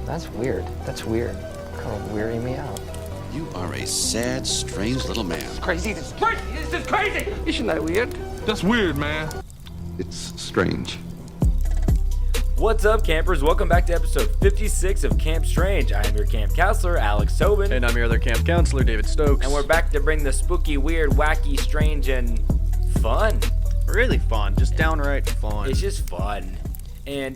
That's weird. That's weird. Kind of weirding me out. You are a sad, strange little man. Crazy. This is crazy. This is crazy. Isn't that weird? That's weird, man. It's strange. What's up, campers? Welcome back to episode 56 of Camp Strange. I am your camp counselor, Alex Tobin. And I'm your other camp counselor, David Stokes. And we're back to bring the spooky, weird, wacky, strange, and fun. Really fun. Just downright fun. It's just fun. And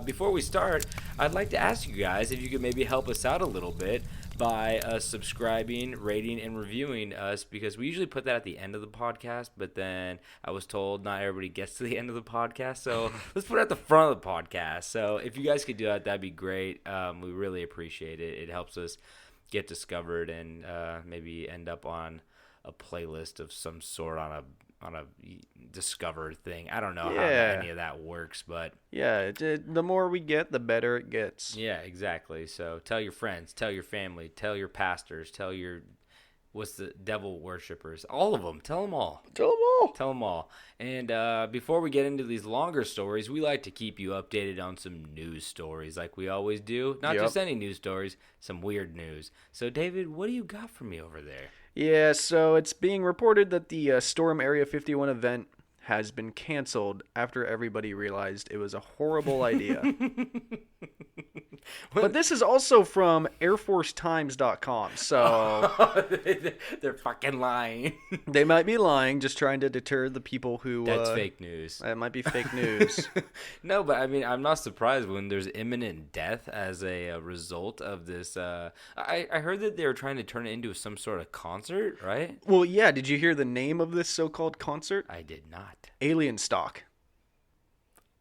before we start, I'd like to ask you guys if you could maybe help us out a little bit by subscribing, rating, and reviewing us, because we usually put that at the end of the podcast, but then I was told not everybody gets to the end of the podcast, so let's put it at the front of the podcast. So if you guys could do that, that'd be great. We really appreciate it. It helps us get discovered and maybe end up on a playlist of some sort on a discovered thing. I don't know how any of that works, but the more we get, the better it gets. Yeah, exactly. So tell your friends, tell your family, tell your pastors, tell your devil worshippers, all of them. Tell them all. Tell them all. And before we get into these longer stories, we like to keep you updated on some news stories like we always do. Not just any news stories, some weird news. So David, what do you got for me over there? Yeah, so it's being reported that the Storm Area 51 event has been canceled after everybody realized it was a horrible idea. But this is also from airforcetimes.com, so... They're fucking lying. They might be lying, just trying to deter the people who... That's fake news. That might be fake news. No, but I mean, I'm not surprised when there's imminent death as a result of this. I heard that they were trying to turn it into some sort of concert, right? Well, yeah, did you hear the name of this so-called concert? I did not. Alien Stock.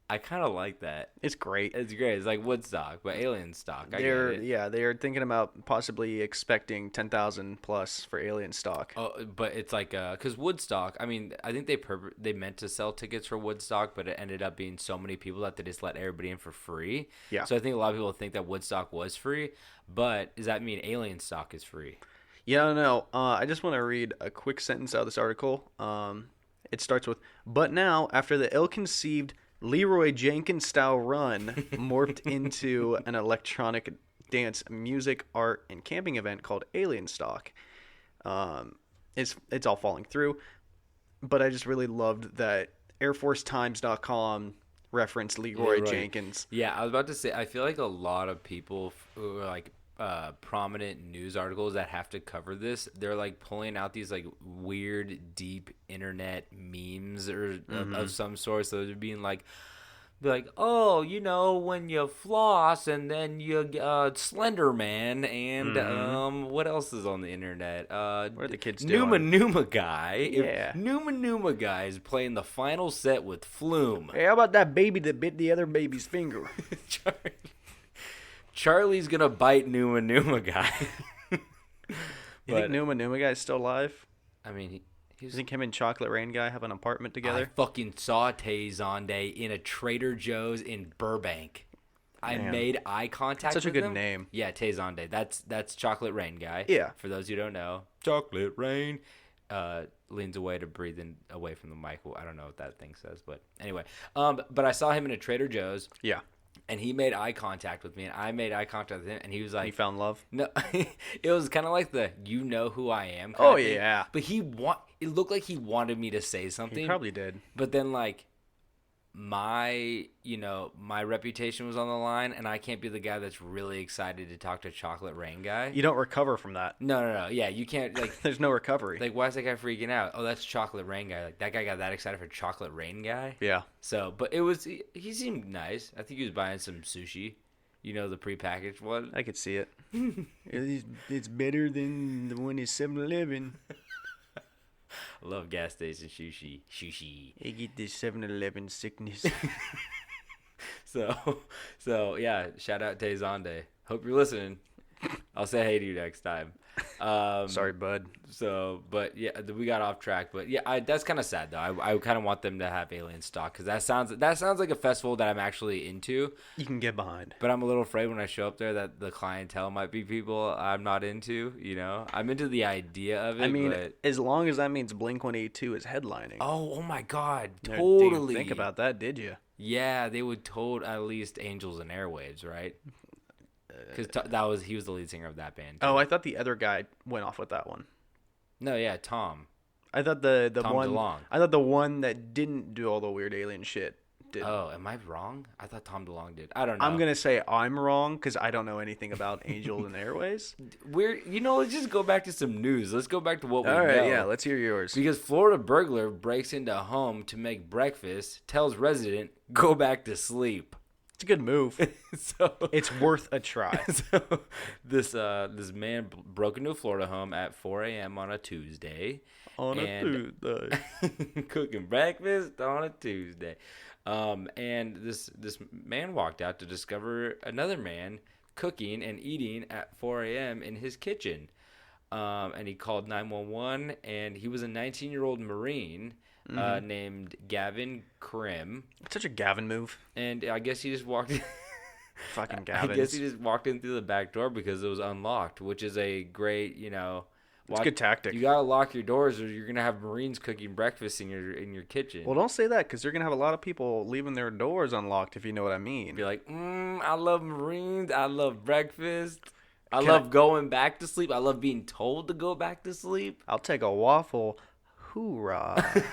I kind of like that. It's great. It's great. It's like Woodstock, but alien stock. They are thinking about possibly expecting 10,000 plus for alien stock. Oh, but it's like because Woodstock. I mean, I think they meant to sell tickets for Woodstock, but it ended up being so many people that they just let everybody in for free. Yeah. So I think a lot of people think that Woodstock was free, but does that mean alien stock is free? Yeah, no. I just want to read a quick sentence out of this article. It starts with, "But now, after the ill-conceived Leroy Jenkins-style run morphed into an electronic dance, music, art, and camping event called Alien Stock. It's all falling through, but I just really loved that airforcetimes.com referenced Leroy Jenkins. Yeah, I was about to say, I feel like a lot of people who are like prominent news articles that have to cover this, they're like pulling out these like weird deep internet memes or of some sort. So they're being like, oh, you know, when you floss and then you Slender Man and what else is on the internet? What are the kids doing? Numa Guy. Yeah. Numa Guy is playing the final set with Flume. Hey, how about that baby that bit the other baby's finger? Charlie's gonna bite Numa Guy. You think Numa Guy is still alive? I mean, you think him and Chocolate Rain Guy have an apartment together? I fucking saw Tay in a Trader Joe's in Burbank. I made eye contact with him. Such a good name. Yeah, Tay Zonday. That's Chocolate Rain Guy. Yeah. For those who don't know, Chocolate Rain leans away to breathe away from the mic. Well, I don't know what that thing says, but anyway. But I saw him in a Trader Joe's. Yeah. And he made eye contact with me, and I made eye contact with him, and he was like... You found love? No, it was kind of like the "you know who I am" kind of thing. Yeah. But it looked like he wanted me to say something. He probably did. But then, like, my reputation was on the line, and I can't be the guy that's really excited to talk to Chocolate Rain Guy. You don't recover from that. No. Yeah, you can't, like... There's no recovery. Like, why is that guy freaking out? Oh, that's Chocolate Rain Guy. Like, that guy got that excited for Chocolate Rain Guy? Yeah. So, but he seemed nice. I think he was buying some sushi. You know, the prepackaged one. I could see it. It's better than the one at 7-Eleven. I love gas station sushi. I get this 7-Eleven sickness. So yeah, shout out Tay Zonday. Hope you're listening. I'll say hey to you next time. Sorry, bud. So, but yeah, we got off track. But yeah, that's kind of sad though. I kind of want them to have alien stock because that sounds like a festival that I'm actually into. You can get behind. But I'm a little afraid when I show up there that the clientele might be people I'm not into. You know, I'm into the idea of it. I mean, as long as that means Blink-182 is headlining. Oh my God, Totally. totally. Think about that, did you? Yeah, they would told at least Angels and Airwaves, right? Because he was the lead singer of that band. Oh, I thought the other guy went off with that one. No, yeah, Tom. I thought the Tom one. DeLonge. I thought the one that didn't do all the weird alien shit did. Oh, am I wrong? I thought Tom DeLonge did. I don't know. I'm gonna say I'm wrong because I don't know anything about Angels and Airways. Let's just go back to some news. Let's go back to what we know. All right, yeah, let's hear yours. Because Florida burglar breaks into a home to make breakfast, tells resident, go back to sleep. It's a good move. So It's worth a try. So this man broke into a Florida home at 4 a.m. on a Tuesday. Cooking breakfast on a Tuesday. And this man walked out to discover another man cooking and eating at 4 a.m. in his kitchen. And he called 911, and he was a 19-year-old Marine named Gavin Krim. It's such a Gavin move. And I guess he just walked in. Fucking Gavin. I guess he just walked in through the back door because it was unlocked, which is a great, It's a good tactic. You gotta lock your doors, or you're gonna have Marines cooking breakfast in your kitchen. Well, don't say that because you're gonna have a lot of people leaving their doors unlocked. If you know what I mean. Be like, I love Marines. I love breakfast. I love going back to sleep. I love being told to go back to sleep. I'll take a waffle. Hoorah!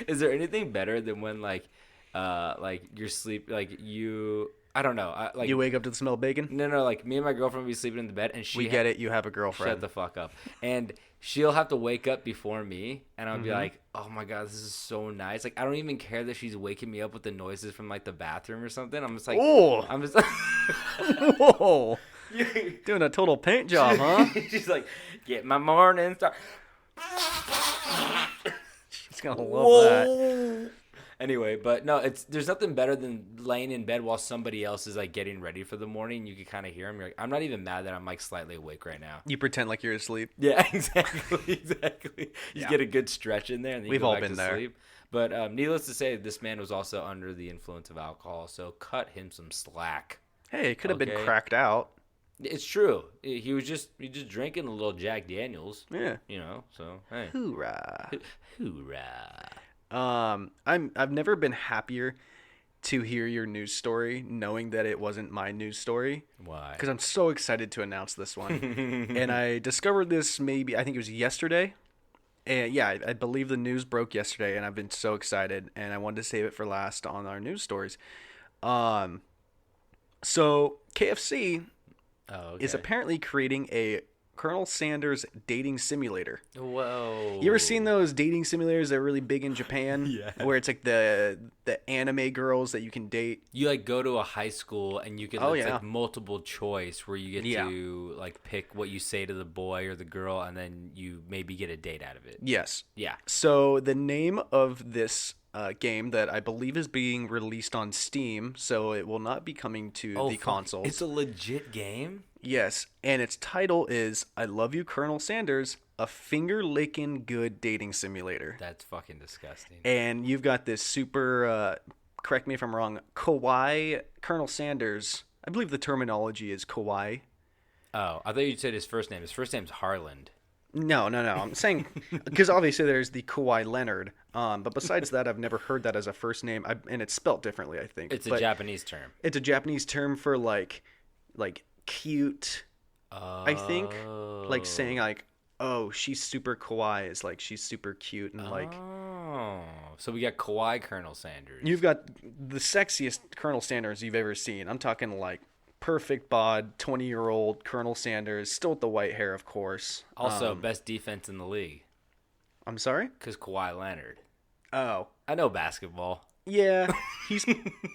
Is there anything better than when like you're sleep you? I don't know. You wake up to the smell of bacon? No. Like me and my girlfriend will be sleeping in the bed, and We get it. You have a girlfriend. Shut the fuck up. And she'll have to wake up before me, and I'll be like, oh my God, this is so nice. Like, I don't even care that she's waking me up with the noises from, like, the bathroom or something. I'm just like, oh! I'm just Whoa! Doing a total paint job, huh? She's like, get my morning start. She's gonna love that. Anyway, but no, there's nothing better than laying in bed while somebody else is like getting ready for the morning. You can kind of hear them. You're like, I'm not even mad that I'm like slightly awake right now. You pretend like you're asleep. Yeah, exactly. You get a good stretch in there, and then you We've go all back been to there. sleep. But needless to say, this man was also under the influence of alcohol, so cut him some slack. Hey, it could have been Okay. cracked out. It's true. He was just drinking a little Jack Daniels. Yeah. So hey, Hoorah! hoorah. I've never been happier to hear your news story, knowing that it wasn't my news story. Why? Because I'm so excited to announce this one. And I discovered this I think it was yesterday. And yeah, I believe the news broke yesterday, and I've been so excited, and I wanted to save it for last on our news stories. So KFC is apparently creating a Colonel Sanders dating simulator. Whoa. You ever seen those dating simulators that are really big in Japan? Yeah. Where it's like the anime girls that you can date. You like go to a high school and you can like multiple choice where you get to like pick what you say to the boy or the girl, and then you maybe get a date out of it. Yes. Yeah. So the name of this game that I believe is being released on Steam, so it will not be coming to the consoles. It's a legit game? Yes, and its title is I Love You, Colonel Sanders, a finger-licking good dating simulator. That's fucking disgusting. And you've got this super, correct me if I'm wrong, kawaii Colonel Sanders. I believe the terminology is kawaii. Oh, I thought you said his first name. His first name's Harland. No. I'm saying, because obviously there's the Kawhi Leonard. But besides that, I've never heard that as a first name, and it's spelt differently, I think. It's a Japanese term. It's a Japanese term for like cute, I think. Like saying like, oh, she's super kawaii is like she's super cute and like. Oh, so we got kawaii Colonel Sanders. You've got the sexiest Colonel Sanders you've ever seen. I'm talking like perfect bod, 20-year-old Colonel Sanders, still with the white hair, of course. Also, best defense in the league. I'm sorry? Because Kawhi Leonard. Oh. I know basketball. Yeah. He's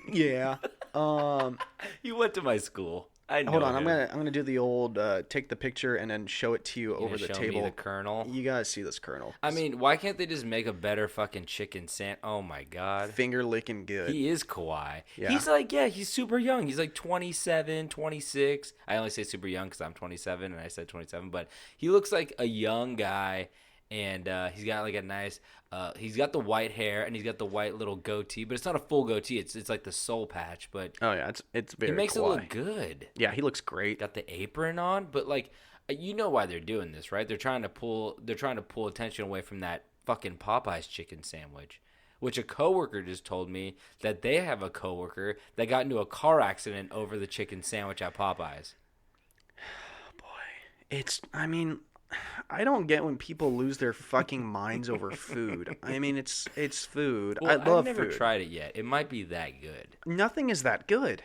yeah. You went to my school. I know. Hold on, him. I'm gonna do the old take the picture and then show it to you over the show table. Me the Colonel. You gotta see this Colonel. I mean, why can't they just make a better fucking chicken sandwich? Oh my god. Finger licking good. He is Kawhi. Yeah. He's like, he's super young. He's like 27, 26. I only say super young because I'm 27 and I said 27, but he looks like a young guy. And he's got like a nice, he's got the white hair and he's got the white little goatee, but it's not a full goatee. It's like the soul patch. But oh yeah, it's very. He makes kawaii. it look good. Yeah, he looks great. Got the apron on, but like, you know why they're doing this, right? They're trying to pull attention away from that fucking Popeyes chicken sandwich, which a coworker just told me that they have a coworker that got into a car accident over the chicken sandwich at Popeyes. I mean, I don't get when people lose their fucking minds over food. I mean, it's food. Well, I love I've never food. tried it yet. It might be that good. Nothing is that good.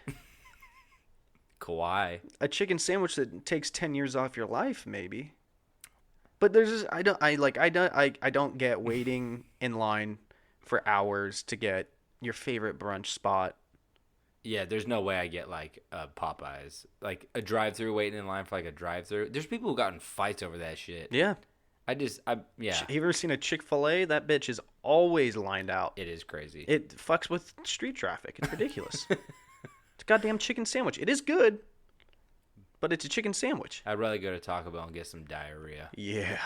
Kauai. A chicken sandwich that takes 10 years off your life, maybe. But there's just, I don't get waiting in line for hours to get your favorite brunch spot. Yeah, there's no way I get like Popeyes, like a drive-through waiting in line for like a drive-through. There's people who got in fights over that shit. Yeah. Yeah. Have you ever seen a Chick-fil-A? That bitch is always lined out. It is crazy. It fucks with street traffic. It's ridiculous. It's a goddamn chicken sandwich. It is good, but it's a chicken sandwich. I'd rather go to Taco Bell and get some diarrhea. Yeah.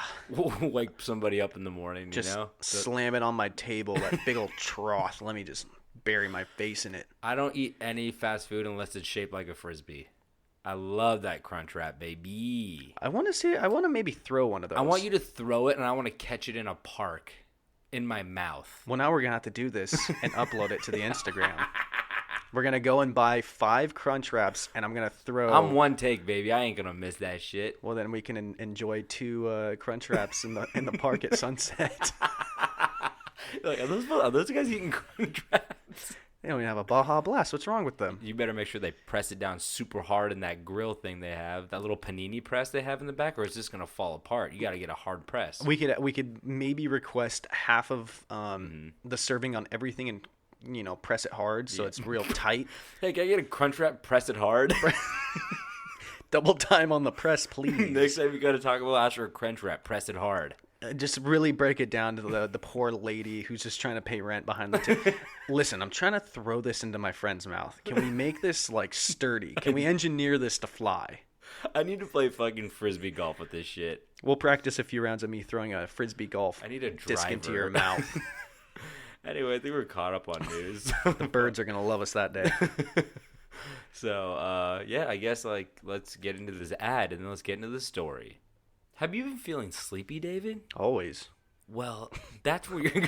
Wake somebody up in the morning, Just you know? slam it on my table, that big old trough. Let me just bury my face in it. I don't eat any fast food unless it's shaped like a Frisbee. I love that Crunch Wrap, baby. I want to maybe throw one of those. I want you to throw it, and I want to catch it in a park in my mouth. Well, now we're going to have to do this and upload it to the Instagram. We're going to go and buy 5 Crunch Wraps, and I'm going to throw... I'm one take, baby. I ain't going to miss that shit. Well, then we can enjoy 2 Crunch Wraps in the park at sunset. Like, are those guys eating Crunch Wraps? They don't even have a Baja Blast. What's wrong with them? You better make sure they press it down super hard in that grill thing they have, that little panini press they have in the back, or it's just going to fall apart. You got to get a hard press. We could maybe request half of the serving on everything and press it hard so it's real tight. Hey, can I get a Crunch Wrap? Press it hard. Double time on the press, please. Next time you go to Taco Bell, ask for a Crunch Wrap. Press it hard. Just really break it down to the poor lady who's just trying to pay rent behind the table. Listen, I'm trying to throw this into my friend's mouth. Can we make this like sturdy? Can we engineer this to fly? I need to play fucking Frisbee golf with this shit. We'll practice a few rounds of me throwing a Frisbee golf I need a disc into driver. your mouth. Anyway, I think we're caught up on news. The birds are going to love us that day. So, yeah, I guess, let's get into this ad, and then let's get into the story. Have you been feeling sleepy, David? Always. Well, that's where you're...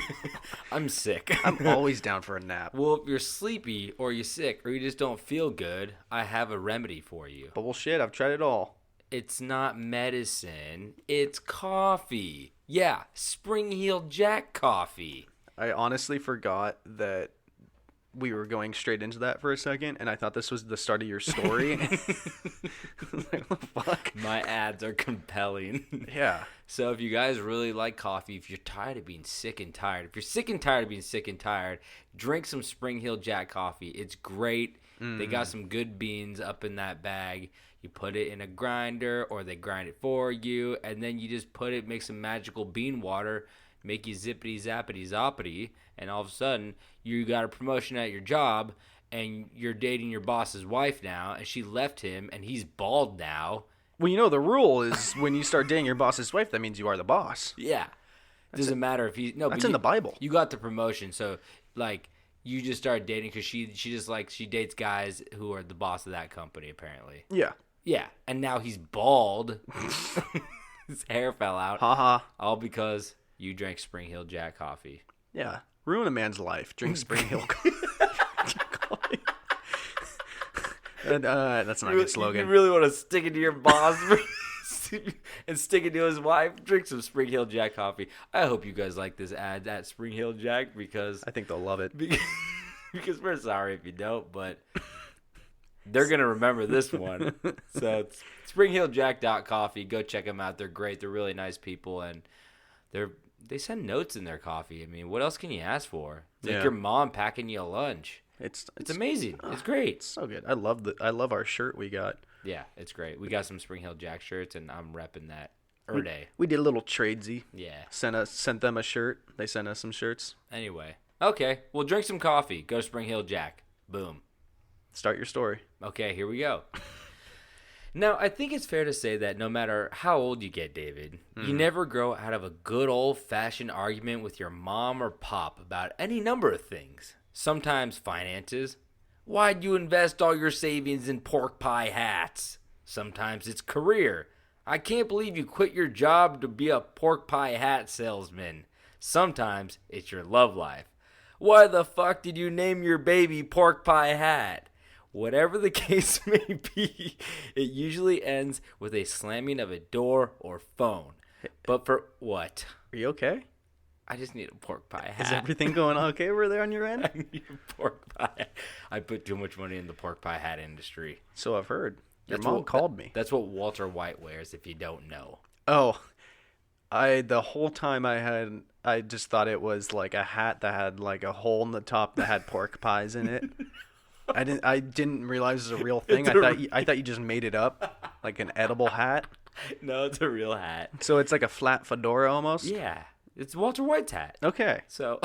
I'm sick. I'm always down for a nap. Well, if you're sleepy, or you're sick, or you just don't feel good, I have a remedy for you. Bullshit, I've tried it all. It's not medicine. It's coffee. Yeah, Spring Heel Jack coffee. I honestly forgot that we were going straight into that for a second, and I thought this was the start of your story. I was like, what the fuck? My ads are compelling. Yeah. So if you guys really like coffee, if you're tired of being sick and tired, if you're sick and tired of being sick and tired, drink some Spring Heel Jack coffee. It's great. They got some good beans up in that bag. You put it in a grinder, or they grind it for you, and then you just make some magical bean water, make you zippity zappity zoppity, and all of a sudden you got a promotion at your job, and you're dating your boss's wife now, and she left him, and he's bald now. Well, the rule is when you start dating your boss's wife, that means you are the boss. Yeah, doesn't matter if he's That's in the Bible. You got the promotion, so you just started dating because she dates guys who are the boss of that company apparently. Yeah. Yeah, and now he's bald. His hair fell out. Haha. All because you drank Spring Heel Jack coffee. Yeah. Ruin a man's life. Drink Spring Hill coffee. That's not a good slogan. You really want to stick it to your boss and stick it to his wife? Drink some Spring Heel Jack coffee. I hope you guys like this ad at Spring Heel Jack because I think they'll love it. because we're sorry if you don't, but they're going to remember this one. So it's springhilljack.coffee. Go check them out. They're great. They're really nice people, and they send notes in their coffee. I mean, what else can you ask for? It's like your mom packing you a lunch. It's amazing. It's great. It's so good. I love our shirt we got. Yeah, it's great. We got some Spring Heel Jack shirts, and I'm repping that every day. We did a little tradesy. Yeah. Sent them a shirt. They sent us some shirts. Anyway. Okay. Well, drink some coffee. Go to Spring Heel Jack. Boom. Start your story. Okay, here we go. Now, I think it's fair to say that no matter how old you get, David, you never grow out of a good old-fashioned argument with your mom or pop about any number of things. Sometimes finances. Why'd you invest all your savings in pork pie hats? Sometimes it's career. I can't believe you quit your job to be a pork pie hat salesman. Sometimes it's your love life. Why the fuck did you name your baby Pork Pie Hat? Whatever the case may be, it usually ends with a slamming of a door or phone. But for what? Are you okay? I just need a pork pie hat. Is everything going okay over there on your end? I need a pork pie. I put too much money in the pork pie hat industry. So I've heard. Your That's mom what- called me. That's what Walter White wears, if you don't know. Oh, the whole time I just thought it was like a hat that had like a hole in the top that had pork pies in it. I didn't realize it was a real thing. I thought you just made it up, like an edible hat. No, it's a real hat. So it's like a flat fedora almost. Yeah, it's Walter White's hat. Okay. So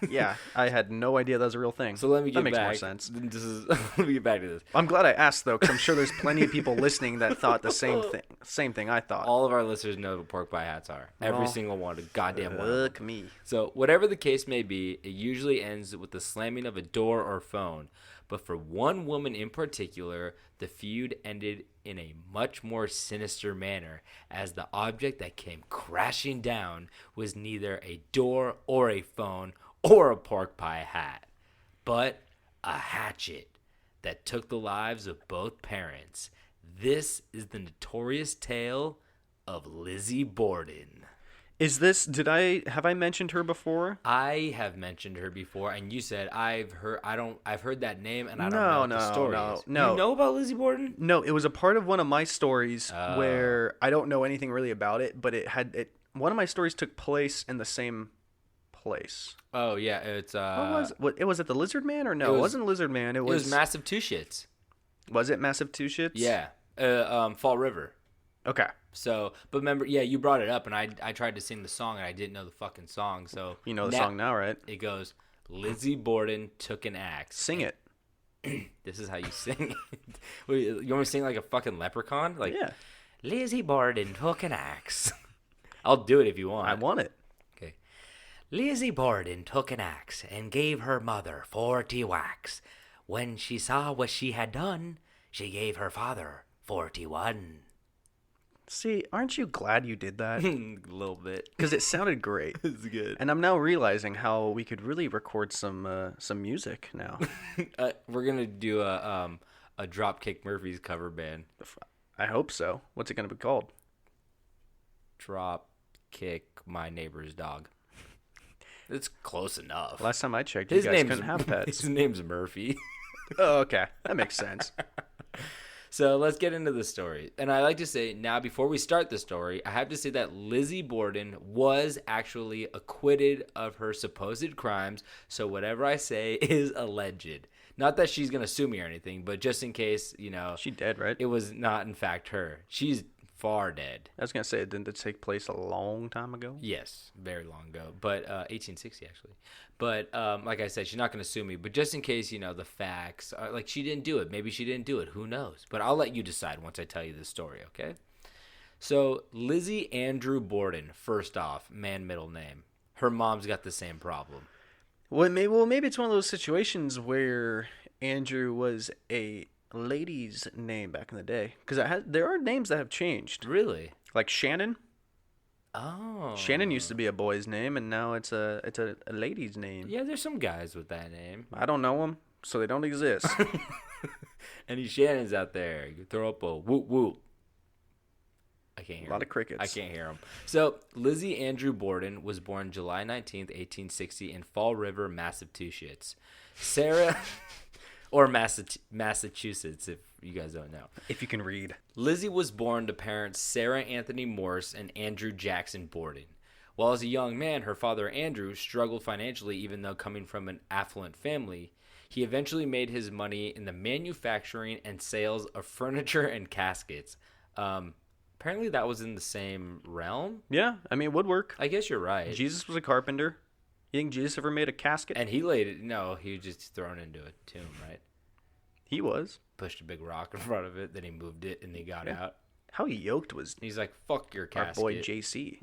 Yeah, I had no idea that was a real thing. So let me get that makes back. more sense. Let me get back to this. I'm glad I asked though, because I'm sure there's plenty of people listening that thought the same thing I thought. All of our listeners know what pork pie hats are. Every Oh. single one, a goddamn one. of them. Look me. So whatever the case may be, it usually ends with the slamming of a door or phone. But for one woman in particular, the feud ended in a much more sinister manner, as the object that came crashing down was neither a door or a phone or a pork pie hat, but a hatchet that took the lives of both parents. This is the notorious tale of Lizzie Borden. Have I mentioned her before? I have mentioned her before, and you said I've heard that name, and I don't know what the story is. no. You know about Lizzie Borden? No, it was a part of one of my stories Oh. where I don't know anything really about it, but one of my stories took place in the same place. Oh yeah, it's It was it the Lizard Man or no? It wasn't Lizard Man. It it was, was Massive Two Shits. Was it Massive Two Shits? Yeah, Fall River. Okay. So, but remember, yeah, you brought it up, and I tried to sing the song, and I didn't know the fucking song. So You know the song now, right? It goes, Lizzie Borden took an axe. Sing it. This is how you sing it. Wait, you want me to sing like a fucking leprechaun? Like, Yeah. Lizzie Borden took an axe. I'll do it if you want. I want it. Okay. Lizzie Borden took an axe and gave her mother 40 whacks. When she saw what she had done, she gave her father 41. See, aren't you glad you did that? A little bit. Because it sounded great. It's good. And I'm now realizing how we could really record some music now. We're going to do a Dropkick Murphys cover band. I hope so. What's it going to be called? Drop Kick My Neighbor's Dog. It's close enough. Last time I checked, you guys couldn't have pets. His name's Murphy. Oh, okay. That makes sense. So let's get into the story. And I like to say now, before we start the story, I have to say that Lizzie Borden was actually acquitted of her supposed crimes. So whatever I say is alleged. Not that she's going to sue me or anything, but just in case, She dead, right? it was not in fact her. She's far dead. I was going to say, didn't it take place a long time ago? Yes, very long ago, but 1860 actually. But like I said, she's not going to sue me. But just in case, the facts are like she didn't do it. Maybe she didn't do it. Who knows? But I'll let you decide once I tell you the story. Okay. So Lizzie Andrew Borden, first off, man, middle name. Her mom's got the same problem. Well, maybe it's one of those situations where Andrew was a lady's name back in the day. Because there are names that have changed. Really? Like Shannon. Oh. Shannon used to be a boy's name, and now it's a lady's name. Yeah, there's some guys with that name. I don't know them, so they don't exist. Any Shannons out there? You throw up a whoop whoop. I can't hear A lot him. of crickets. I can't hear them. So, Lizzie Andrew Borden was born July 19th, 1860 in Fall River, Massachusetts. Sarah, or Massachusetts, if you guys don't know. If you can read. Lizzie was born to parents Sarah Anthony Morse and Andrew Jackson Borden. While as a young man, her father Andrew struggled financially even though coming from an affluent family. He eventually made his money in the manufacturing and sales of furniture and caskets. Apparently that was in the same realm. Yeah, I mean, it would work. I guess you're right. Jesus was a carpenter. You think Jesus ever made a casket? And he laid it. No, he was just thrown into a tomb, right? He was. Pushed a big rock in front of it, then he moved it, and he got out. How he yoked was He's like, fuck your our casket. boy JC.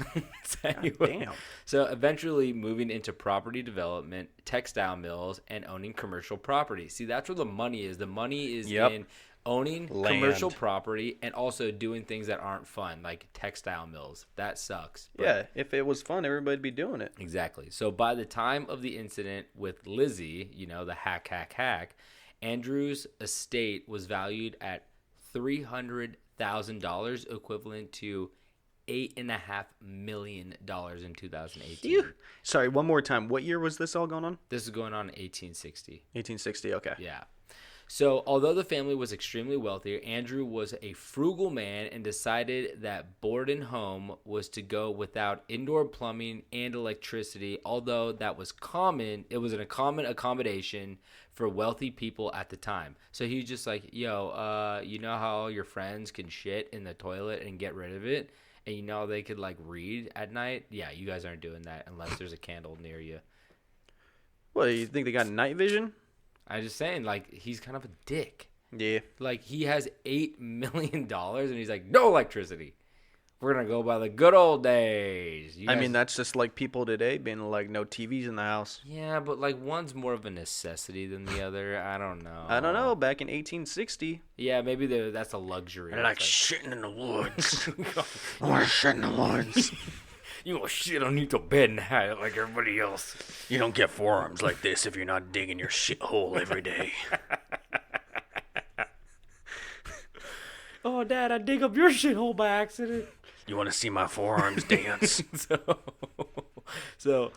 Anyway, Damn. So eventually moving into property development, textile mills, and owning commercial property. See, that's where the money is. The money is in owning commercial Land. property and also doing things that aren't fun, like textile mills. That sucks. But Yeah, if it was fun, everybody'd be doing it. exactly. So by the time of the incident with Lizzie, the hack, Andrew's estate was valued at $300,000, equivalent to $8.5 million in 2018. Phew. Sorry, one more time. What year was this all going on? This is going on in 1860. 1860, okay. Yeah. So, although the family was extremely wealthy, Andrew was a frugal man and decided that Borden home was to go without indoor plumbing and electricity, although that was common. It was a common accommodation for wealthy people at the time. So he was just like, yo, you know how your friends can shit in the toilet and get rid of it? And you know they could, like, read at night? Yeah, you guys aren't doing that unless there's a candle near you. Well, you think they got night vision? I'm just saying, like, he's kind of a dick. Yeah. Like, he has $8 million, and he's like, no electricity. We're going to go by the good old days. I mean, that's just like people today being like, no TVs in the house. Yeah, but, like, one's more of a necessity than the other. I don't know. I don't know. Back in 1860. Yeah, maybe that's a luxury. I like shitting in the woods. I want to shit in the woods. You gonna shit underneath the bed and hide it like everybody else. You don't get forearms like this if you're not digging your shithole every day. Oh, Dad, I dig up your shithole by accident. You want to see my forearms dance? So,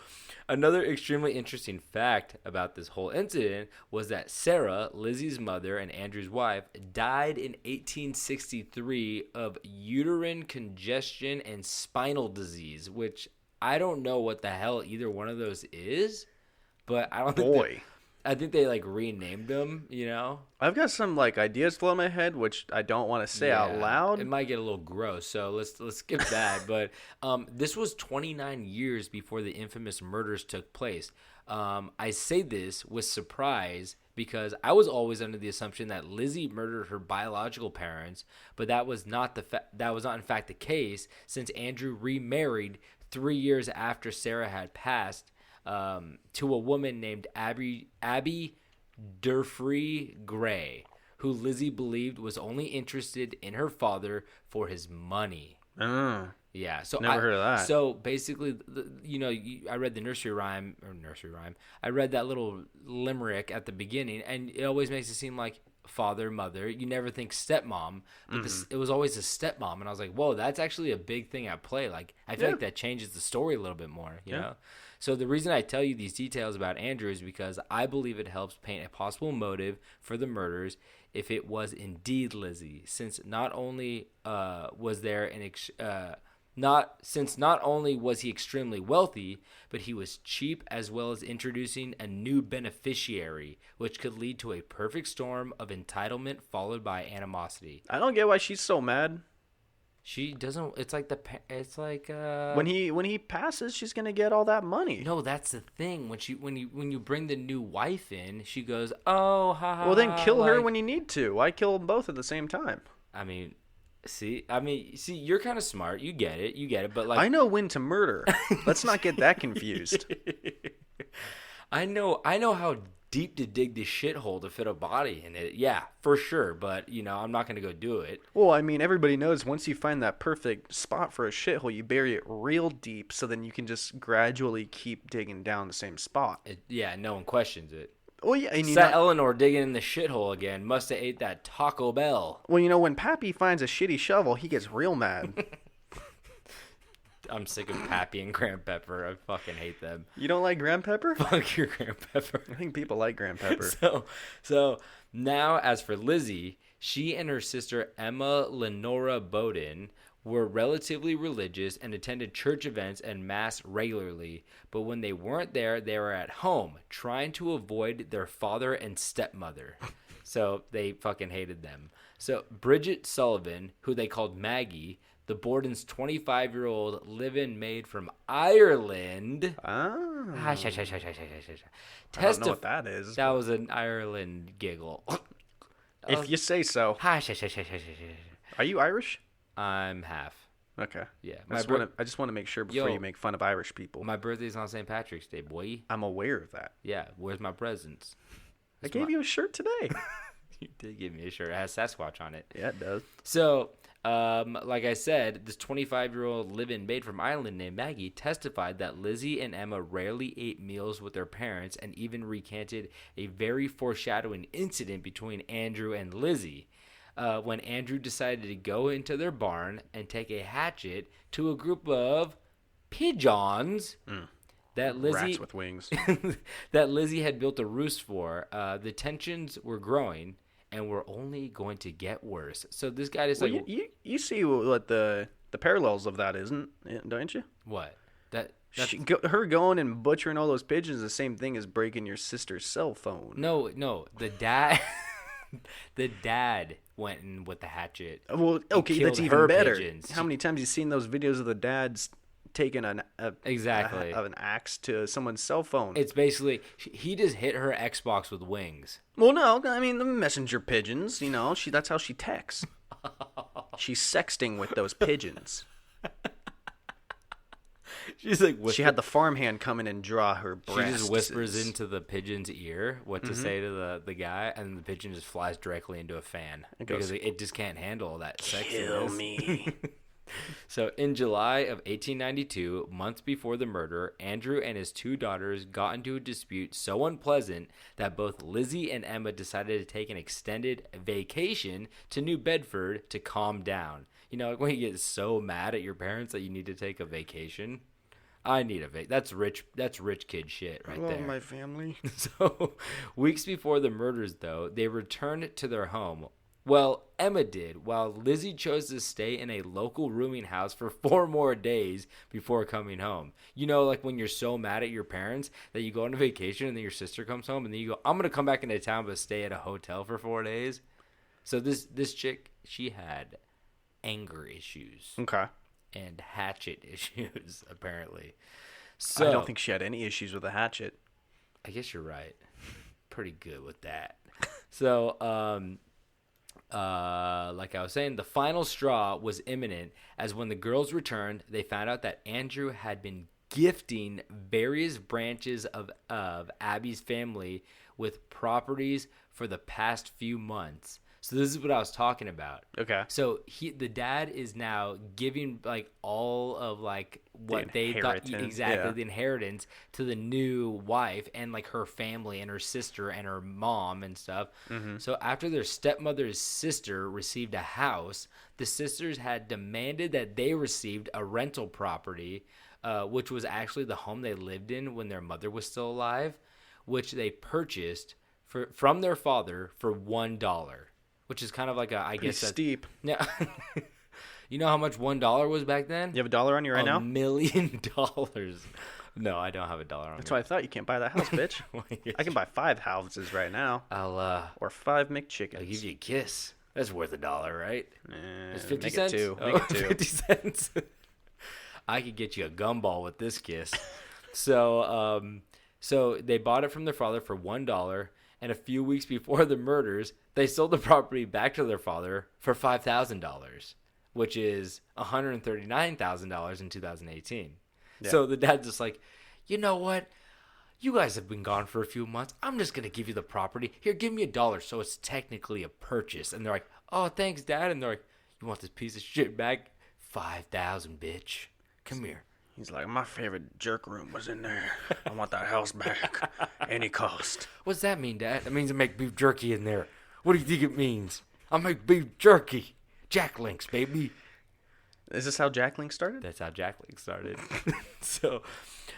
another extremely interesting fact about this whole incident was that Sarah, Lizzie's mother and Andrew's wife, died in 1863 of uterine congestion and spinal disease, which I don't know what the hell either one of those is, but I don't think I think they, like, renamed them, you know? I've got some, like, ideas floating in my head, which I don't want to say out loud. It might get a little gross, so let's skip that. But this was 29 years before the infamous murders took place. I say this with surprise because I was always under the assumption that Lizzie murdered her biological parents, but that was not in fact the case, since Andrew remarried 3 years after Sarah had passed. To a woman named Abby Durfree Gray, who Lizzie believed was only interested in her father for his money. Yeah, so never heard of that. So basically, I read the nursery rhyme. I read that little limerick at the beginning, and it always makes it seem like father, mother. You never think stepmom, but it was always a stepmom, and I was like, whoa, that's actually a big thing at play. Like, I feel like that changes the story a little bit more, you know? So the reason I tell you these details about Andrew is because I believe it helps paint a possible motive for the murders if it was indeed Lizzie, since not only was he extremely wealthy, but he was cheap, as well as introducing a new beneficiary, which could lead to a perfect storm of entitlement followed by animosity. I don't get why she's so mad. She doesn't. It's like when he passes, she's gonna get all that money. No, that's the thing. When you bring the new wife in, she goes, "Oh, ha ha." Well, then kill her when you need to. Why kill them both at the same time? I mean, see, you're kind of smart. You get it. But, like, I know when to murder. Let's not get that confused. I know how deep to dig this shithole to fit a body in it. Yeah, for sure. But, I'm not going to go do it. Well, I mean, everybody knows once you find that perfect spot for a shithole, you bury it real deep so then you can just gradually keep digging down the same spot. No one questions it. Well, yeah. And Eleanor digging in the shithole again. Must have ate that Taco Bell. Well, when Pappy finds a shitty shovel, he gets real mad. I'm sick of Pappy and Graham Pepper. I fucking hate them. You don't like Graham Pepper? Fuck your Graham Pepper. I think people like Graham Pepper. So now, as for Lizzie, she and her sister Emma Lenora Bowden were relatively religious and attended church events and mass regularly. But when they weren't there, they were at home, trying to avoid their father and stepmother. So they fucking hated them. So Bridget Sullivan, who they called Maggie, the Borden's 25-year-old live-in maid from Ireland. Oh. I don't know what that is. That was an Ireland giggle. If you say so. Are you Irish? I'm half. Okay. Yeah. I just want to make sure before you make fun of Irish people. My birthday's on St. Patrick's Day, boy. I'm aware of that. Yeah. Where's my presents? I gave you a shirt today. You did give me a shirt. It has Sasquatch on it. Yeah, it does. So, Like I said, this 25-year-old live-in maid from Ireland named Maggie testified that Lizzie and Emma rarely ate meals with their parents and even recanted a very foreshadowing incident between Andrew and Lizzie when Andrew decided to go into their barn and take a hatchet to a group of pigeons that Lizzie Rats with wings. that Lizzie had built a roost for. The tensions were growing and were only going to get worse. So this guy is like, you see what the parallels of that isn't, don't you? what? Her going and butchering all those pigeons is the same thing as breaking your sister's cell phone. No, the dad, the dad went in with the hatchet. Well, okay, killed that's even her better. pigeons. How many times you seen those videos of the dads taking an axe to someone's cell phone? It's basically he just hit her Xbox with wings. Well, no, I mean the messenger pigeons. That's how she texts. She's sexting with those pigeons. She's like, she had the farmhand come in and draw her breasts. She just whispers into the pigeon's ear what to say to the guy, and the pigeon just flies directly into a fan because it just can't handle that sexiness. Kill me. So in July of 1892, months before the murder, Andrew and his two daughters got into a dispute so unpleasant that both Lizzie and Emma decided to take an extended vacation to New Bedford to calm down. Like when you get so mad at your parents that you need to take a vacation. I need a vacation. That's rich kid shit right there. I love my family. So weeks before the murders, though, they returned to their home. Well, Emma did, while Lizzie chose to stay in a local rooming house for 4 more days before coming home. Like when you're so mad at your parents that you go on a vacation and then your sister comes home and then you go, I'm going to come back into town but stay at a hotel for 4 days. So this chick, she had anger issues. Okay. And hatchet issues, apparently. So I don't think she had any issues with a hatchet. I guess you're right. Pretty good with that. So, like I was saying, the final straw was imminent as when the girls returned, they found out that Andrew had been gifting various branches of Abby's family with properties for the past few months. So this is what I was talking about. Okay. So the dad is now giving like all of like what they thought the inheritance to the new wife and like her family and her sister and her mom and stuff. Mm-hmm. So after their stepmother's sister received a house, the sisters had demanded that they received a rental property, which was actually the home they lived in when their mother was still alive, which they purchased from their father for $1. Which is kind of like I guess steep. Yeah. You know how much $1 was back then? You have $1 on you right now? $1 million. No, I don't have $1 on me. That's why I thought you can't buy that house, bitch. I can buy 5 houses right now. Or 5 McChickens. I'll give you a kiss. That's worth $1, right? It's 50 make cents. It 2. Oh, make it 2. 50 cents. I could get you a gumball with this kiss. So they bought it from their father for $1. And a few weeks before the murders, they sold the property back to their father for $5,000, which is $139,000 in 2018. Yeah. So the dad's just like, you know what? You guys have been gone for a few months. I'm just going to give you the property. Here, give me $1. So it's technically a purchase. And they're like, oh, thanks, Dad. And they're like, you want this piece of shit back? $5,000, bitch. Come here. He's like, my favorite jerk room was in there. I want that house back. Any cost. What's that mean, Dad? That means I make beef jerky in there. What do you think it means? I make beef jerky. Jack Links, baby. Is this how Jack Link started? That's how Jack Link started. So,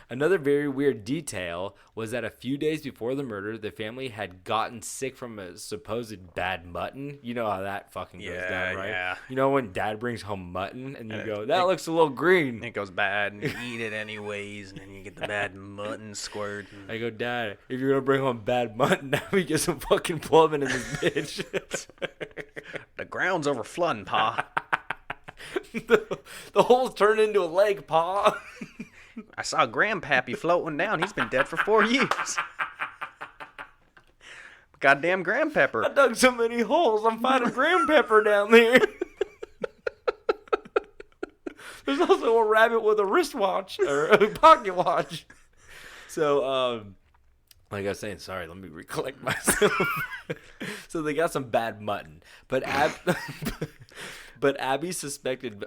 another very weird detail was that a few days before the murder, the family had gotten sick from a supposed bad mutton. You know how that fucking goes down, right? Yeah. You know when Dad brings home mutton and you go, that looks a little green. It goes bad and you eat it anyways, and then you get the bad mutton squirt. I go, Dad, if you're going to bring home bad mutton, now we get some fucking plumbing in this bitch. The ground's overflowing, Pa. The hole's turned into a lake, Pa. I saw Grandpappy floating down. He's been dead for 4 years. Goddamn Grandpepper. I dug so many holes, I'm finding Grandpepper down there. There's also a rabbit with a wristwatch, or a pocket watch. So Like I was saying, sorry, let me recollect myself. So they got some bad mutton, but but Abby suspected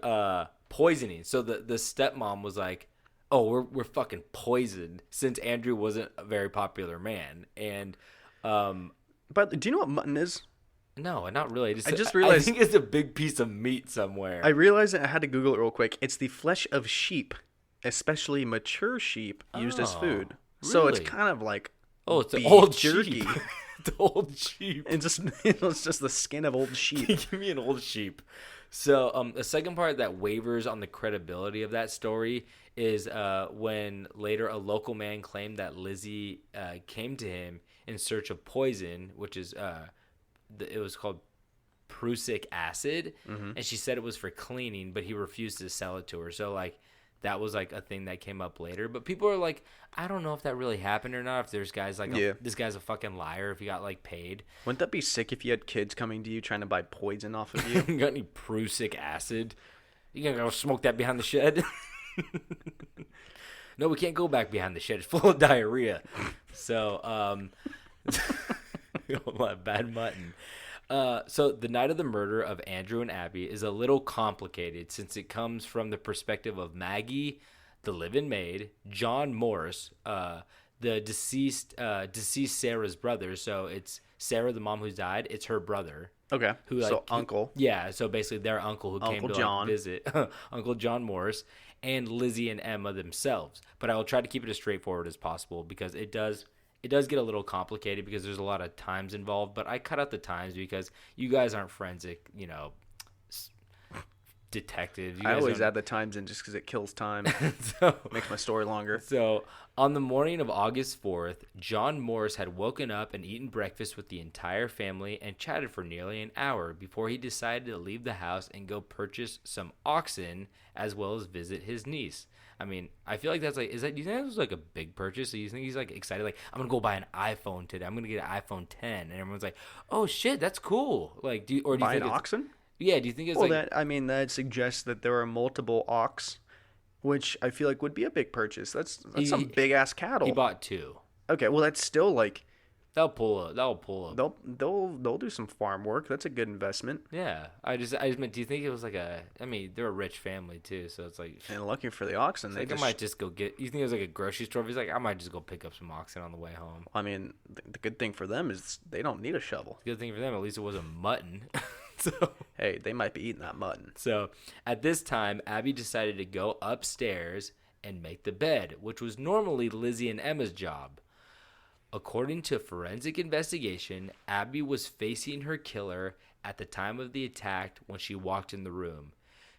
poisoning. So the stepmom was like, "Oh, we're fucking poisoned," since Andrew wasn't a very popular man. And But do you know what mutton is? no, not really. I just realized- I think it's a big piece of meat somewhere. I realized that I had to Google it real quick. It's the flesh of sheep, especially mature sheep, used as Oh, food. So it's really? kind of like It's an beef old jerky. sheep. It's old sheep. It's just the skin of old sheep. Give me an old sheep. So the second part that wavers on the credibility of that story is when later a local man claimed that Lizzie came to him in search of poison, which is it was called prussic acid, and she said it was for cleaning, but he refused to sell it to her. So like that was like a thing that came up later. But people are like, I don't know if that really happened or not. If there's guys like, this guy's a fucking liar if he got like paid. Wouldn't that be sick if you had kids coming to you trying to buy poison off of you? You got any prussic acid? You gonna go smoke that behind the shed? No, we can't go back behind the shed. It's full of diarrhea. So, bad mutton. So the night of the murder of Andrew and Abby is a little complicated since it comes from the perspective of Maggie, the live-in maid, John Morse, the deceased Sarah's brother. So it's Sarah, the mom who died. It's her brother. Okay. So who- uncle. Yeah, so basically their uncle who came Uncle to John. visit, Uncle John Morse, and Lizzie and Emma themselves. But I will try to keep it as straightforward as possible because it does get a little complicated because there's a lot of times involved. But I cut out the times because you guys aren't forensic, detectives. You I guys always don't- add the times in just because it kills time. so, Makes my story longer. So, on the morning of August 4th, John Morse had woken up and eaten breakfast with the entire family and chatted for nearly an hour before he decided to leave the house and go purchase some oxen as well as visit his niece. I mean, I feel like that's like, do you think that was like a big purchase? Do you think he's like excited? Like, I'm going to go buy an iPhone today. I'm going to get an iPhone 10. And everyone's like, oh shit, that's cool. Like, do you Buy think an it's, oxen? Yeah, do you think it's Well, like, that suggests that there are multiple ox, which I feel like would be a big purchase. That's some big ass cattle. he bought two? Okay, well that's still like That'll pull up. they'll do some farm work. That's a good investment. Yeah, I just meant. Do you think it was like I mean, they're a rich family too, so it's like. And looking for the oxen, they Like I might just go get. You think it was like a grocery store? He's like, I might just go pick up some oxen on the way home. I mean, the good thing for them is they don't need a shovel. Good thing for them, at least it wasn't mutton. so Hey, they might be eating that mutton. at this time, Abby decided to go upstairs and make the bed, which was normally Lizzie and Emma's job. According to forensic investigation, Abby was facing her killer at the time of the attack when she walked in the room.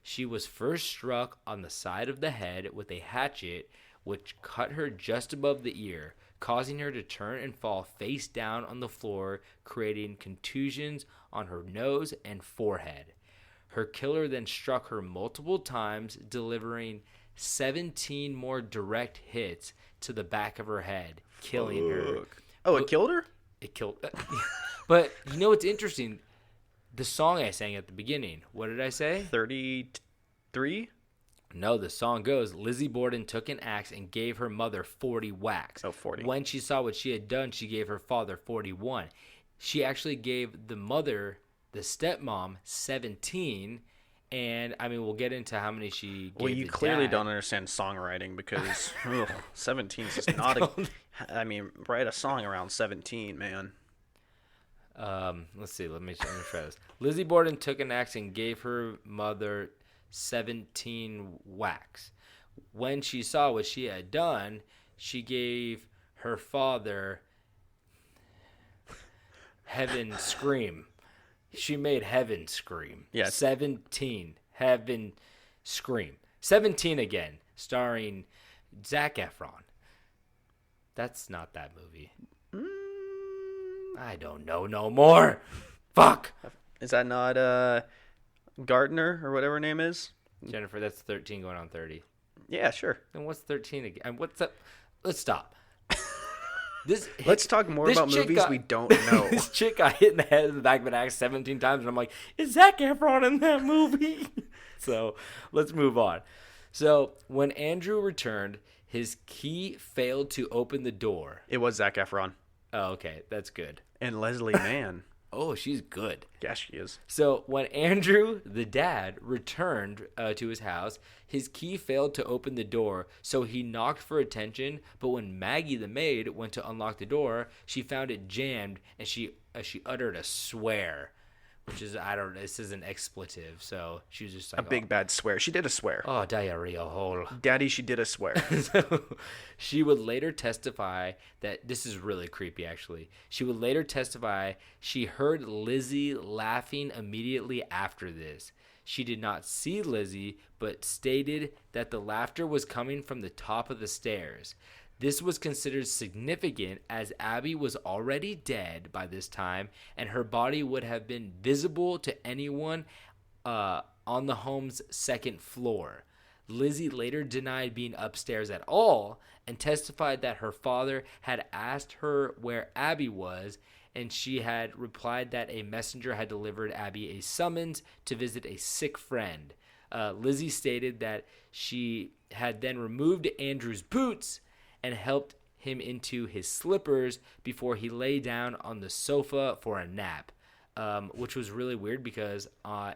She was first struck on the side of the head with a hatchet, which cut her just above the ear, causing her to turn and fall face down on the floor, creating contusions on her nose and forehead. Her killer then struck her multiple times, delivering 17 more direct hits to the back of her head, killing her. Oh, it killed her? It killed. But you know what's interesting? The song I sang at the beginning. What did I say? 33? No, the song goes, Lizzie Borden took an axe and gave her mother 40 whacks. Oh, 40. When she saw what she had done, she gave her father 41. She actually gave the mother, the stepmom, 17. And, I mean, we'll get into how many she gave Well, you the clearly dad. don't understand songwriting because 17 is just not a... I mean, write a song around 17, man. Let's see. Let me try this. Lizzie Borden took an axe and gave her mother 17 whacks. When she saw what she had done, she gave her father heaven scream. She made heaven scream. Yeah. 17. Heaven scream. 17 again, starring Zac Efron. That's not that movie. I don't know no more. Fuck. Is that not Gardner or whatever her name is? Jennifer, that's 13 going on 30. Yeah, sure. And what's 13 again? And what's up? Let's stop. Let's talk more this about chick movies got- we don't know. This chick got hit in the head in the back of an axe 17 times, and I'm like, is Zac Efron in that movie? So let's move on. So when Andrew returned, his key failed to open the door. It was Zac Efron. Oh, okay. That's good. And Leslie Mann. Oh, she's good. Yeah, she is. So when Andrew, the dad, returned to his house, his key failed to open the door, so he knocked for attention. But when Maggie, the maid, went to unlock the door, she found it jammed, and she uttered a swear, which is, this is an expletive. So she was just like A big bad swear. She did a swear. oh, diarrhea hole. Daddy, she did a swear. So she would later testify that this is really creepy, actually. She would later testify she heard Lizzie laughing immediately after this. She did not see Lizzie, but stated that the laughter was coming from the top of the stairs. This was considered significant as Abby was already dead by this time, and her body would have been visible to anyone on the home's second floor. Lizzie later denied being upstairs at all and testified that her father had asked her where Abby was, and she had replied that a messenger had delivered Abby a summons to visit a sick friend. Lizzie stated that she had then removed Andrew's boots and helped him into his slippers before he lay down on the sofa for a nap, which was really weird because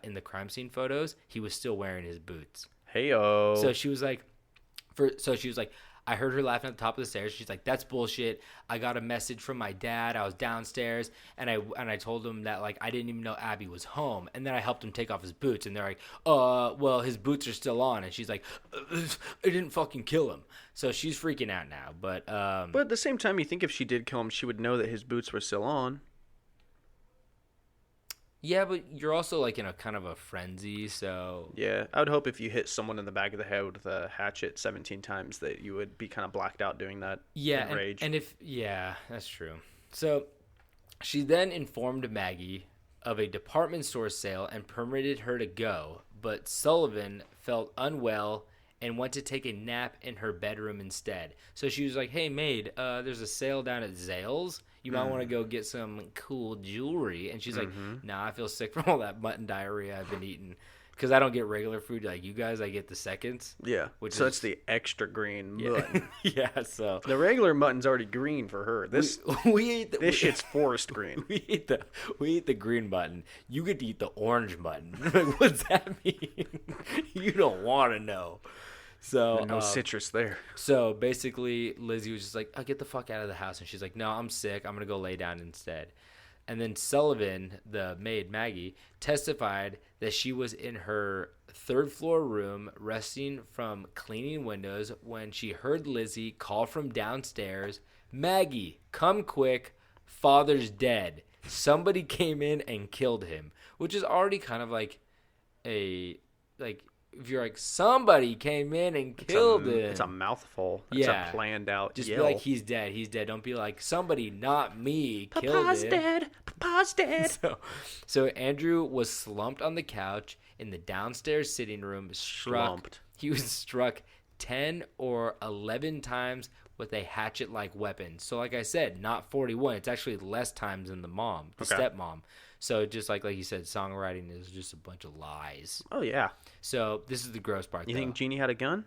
in the crime scene photos, he was still wearing his boots. Hey-o. So she was like, I heard her laughing at the top of the stairs. She's like, that's bullshit. I got a message from my dad. I was downstairs, and I told him that, like, I didn't even know Abby was home. And then I helped him take off his boots, and they're like, well, his boots are still on. And she's like, I didn't fucking kill him. So she's freaking out now. But at the same time, you think if she did kill him, she would know that his boots were still on. yeah, but you're also, like, in a kind of a frenzy, so... Yeah, I would hope if you hit someone in the back of the head with a hatchet 17 times that you would be kind of blacked out doing that Yeah, in rage. Yeah, that's true. So she then informed Maggie of a department store sale and permitted her to go, but Sullivan felt unwell and went to take a nap in her bedroom instead. So she was like, hey, maid, there's a sale down at Zales. You might want to go get some cool jewelry. And she's like, nah, I feel sick from all that mutton diarrhea I've been eating. Because I don't get regular food like you guys. I get the seconds. Yeah, so it's the extra green mutton. Yeah, so... The regular mutton's already green for her. This shit's forest green. We eat the green mutton. You get to eat the orange mutton. Like, what's that mean? You don't want to know. So No citrus there. So basically, Lizzie was just like, "Oh, get the fuck out of the house," and she's like, "No, I'm sick. I'm gonna go lay down instead." And then Sullivan, the maid Maggie, testified that she was in her third floor room resting from cleaning windows when she heard Lizzie call from downstairs, "Maggie, come quick, father's dead. Somebody came in and killed him," which is already kind of like if you're like, somebody came in and killed him. It's a mouthful. It's a planned out Just yell. be like, he's dead. He's dead. Don't be like, somebody, not me, killed Papa's him. dead. Papa's dead. So Andrew was slumped on the couch in the downstairs sitting room. He was struck 10 or 11 times with a hatchet-like weapon. So like I said, not 41. It's actually less times than the stepmom. So just like you said, songwriting is just a bunch of lies. Oh, yeah. So this is the gross part, You think Jeannie had a gun?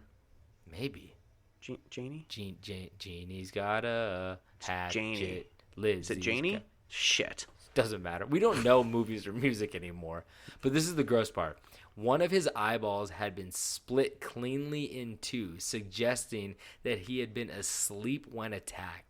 Maybe. Jeannie? Jeannie's got a hatchet. Janie. Liz. Is it Janie? Shit. Doesn't matter. We don't know movies or music anymore. But this is the gross part. One of his eyeballs had been split cleanly in two, suggesting that he had been asleep when attacked.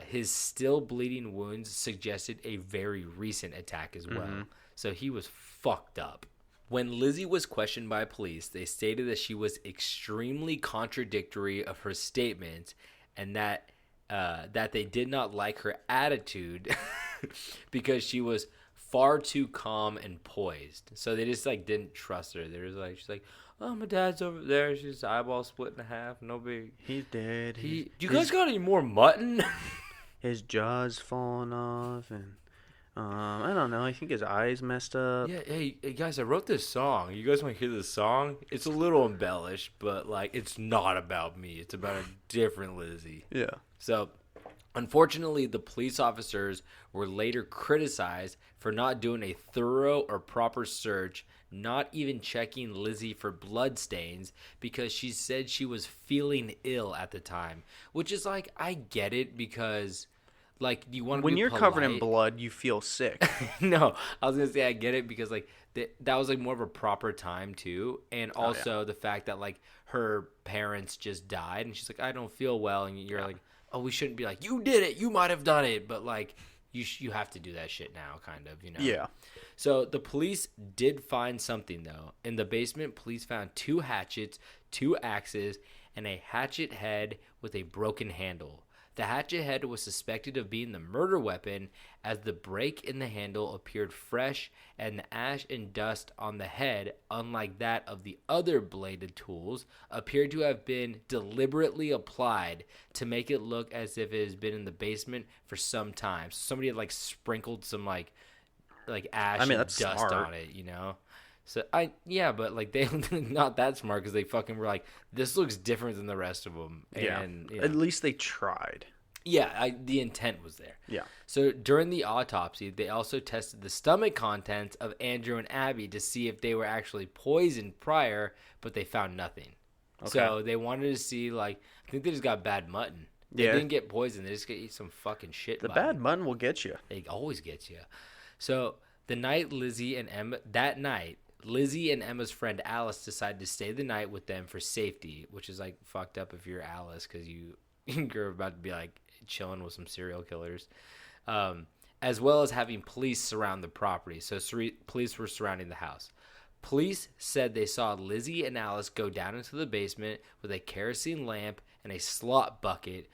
His still bleeding wounds suggested a very recent attack as well. So he was fucked up. When Lizzie was questioned by police, they stated that she was extremely contradictory of her statements and that they did not like her attitude because she was far too calm and poised. So they just didn't trust her. They was like, she's like, "Oh, my dad's over there. She's eyeball split in half. No big. He's dead. Do you guys got any more mutton?" His jaw's falling off, and I don't know. I think his eyes messed up. Yeah, hey guys, I wrote this song. You guys want to hear this song? It's a little embellished, but it's not about me. It's about a different Lizzie. Yeah. So, unfortunately, the police officers were later criticized for not doing a thorough or proper search, not even checking Lizzie for blood stains, because she said she was feeling ill at the time. Which is I get it, because Like, do you want to When be you're covered in polite? blood, you feel sick. No, I was gonna say I get it because like that was like more of a proper time too, and also the fact that like her parents just died, and she's like, I don't feel well, and you're like, oh, we shouldn't be like, you did it, you might have done it, but like you have to do that shit now, kind of, you know. Yeah. So the police did find something though. In the basement, police found 2 hatchets, 2 axes, and a hatchet head with a broken handle. The hatchet head was suspected of being the murder weapon, as the break in the handle appeared fresh and the ash and dust on the head, unlike that of the other bladed tools, appeared to have been deliberately applied to make it look as if it has been in the basement for some time. So somebody had like sprinkled some like ash and that's dust smart. on it, you know? So but like they not that smart because they fucking were like, this looks different than the rest of them. And, you know. At least they tried. Yeah, the intent was there. Yeah. So during the autopsy, they also tested the stomach contents of Andrew and Abby to see if they were actually poisoned prior, but they found nothing. Okay. So they wanted to see, like, I think they just got bad mutton. They didn't get poisoned. They just get eat some fucking shit. The bad mutton will get you. They always get you. So Lizzie and Emma's friend Alice decided to stay the night with them for safety, which is like fucked up if you're Alice because you're about to be like chilling with some serial killers, as well as having police surround the property. So police were surrounding the house. Police said they saw Lizzie and Alice go down into the basement with a kerosene lamp and a slop bucket,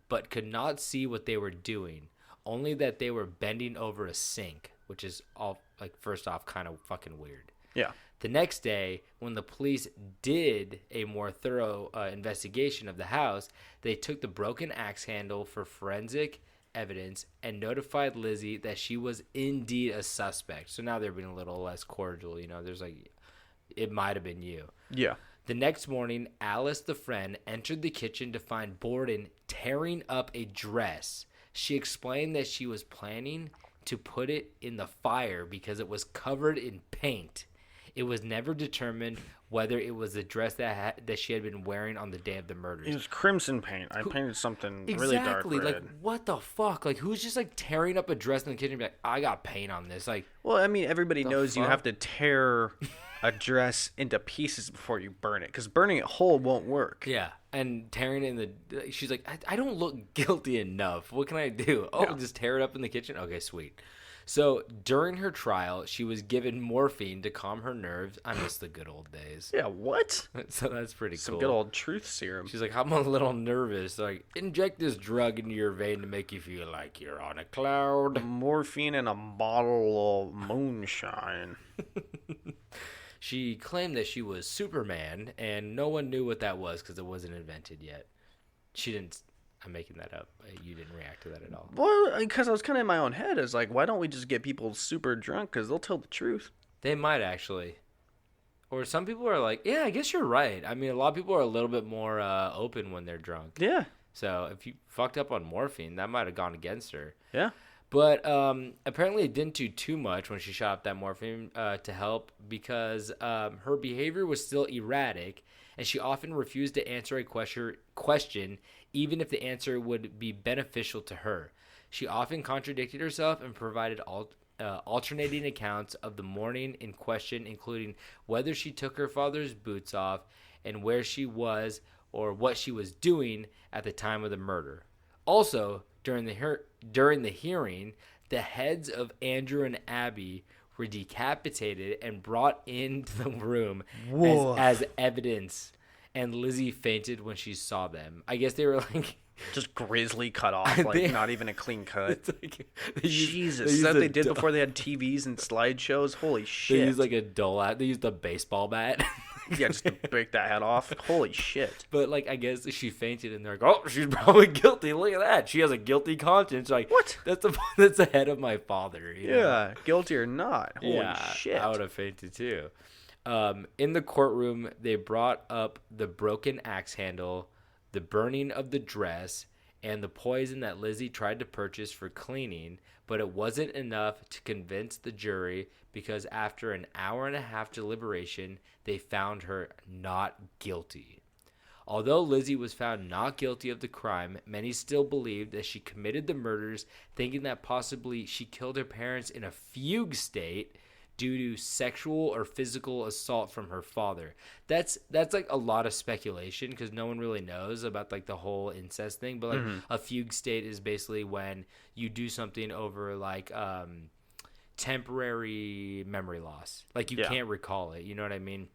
but could not see what they were doing, only that they were bending over a sink, which is all like first off kind of fucking weird. Yeah. The next day, when the police did a more thorough investigation of the house, they took the broken axe handle for forensic evidence and notified Lizzie that she was indeed a suspect. So now they're being a little less cordial, you know. There's like, it might have been you. Yeah. The next morning, Alice, the friend, entered the kitchen to find Borden tearing up a dress. She explained that she was planning to put it in the fire because it was covered in paint. It was never determined whether it was the dress that she had been wearing on the day of the murders. It was crimson paint. I painted something really dark red. Like, what the fuck? Like, who's just, like, tearing up a dress in the kitchen and be like, I got paint on this? Like, well, I mean, everybody knows you fuck? have to tear a dress into pieces before you burn it, because burning it whole won't work. yeah. And tearing it in the... She's like, I don't look guilty enough. What can I do? Oh, just tear it up in the kitchen? Okay, sweet. So during her trial, she was given morphine to calm her nerves. I miss the good old days. Yeah, what? So that's pretty Some cool. good old truth serum. She's like, I'm a little nervous. Like, inject this drug into your vein to make you feel like you're on a cloud. Morphine in a bottle of moonshine. She claimed that she was Superman, and no one knew what that was because it wasn't invented yet. She didn't... I'm making that up. You didn't react to that at all. Well, because I was kind of in my own head. It's like, why don't we just get people super drunk? Because they'll tell the truth. They might actually. Or some people are like, yeah, I guess you're right. I mean, a lot of people are a little bit more open when they're drunk. Yeah. So if you fucked up on morphine, that might have gone against her. Yeah. But apparently it didn't do too much when she shot up that morphine to help because her behavior was still erratic, and she often refused to answer a question even if the answer would be beneficial to her. She often contradicted herself and provided alternating accounts of the morning in question, including whether she took her father's boots off and where she was or what she was doing at the time of the murder. Also, during the hearing, the heads of Andrew and Abby were decapitated and brought into the room as evidence. And Lizzie fainted when she saw them. I guess they were like... Just grisly cut off, like not even a clean cut. Like, Jesus, that they did before they had TVs and slideshows? Holy shit. They used like a dull... They used a baseball bat. Yeah, just to break that head off. Holy shit. But, like, I guess she fainted, and they're like, oh, she's probably guilty. Look at that. She has a guilty conscience. Like, what? That's the head of my father. You know? Yeah, guilty or not. Holy shit. I would have fainted, too. In the courtroom, they brought up the broken axe handle, the burning of the dress, and the poison that Lizzie tried to purchase for cleaning, but it wasn't enough to convince the jury because after an hour and a half deliberation, they found her not guilty. Although Lizzie was found not guilty of the crime, many still believed that she committed the murders, thinking that possibly she killed her parents in a fugue state due to sexual or physical assault from her father. That's like a lot of speculation because no one really knows about like the whole incest thing. But like a fugue state is basically when you do something over like temporary memory loss, like you can't recall it. You know what I mean?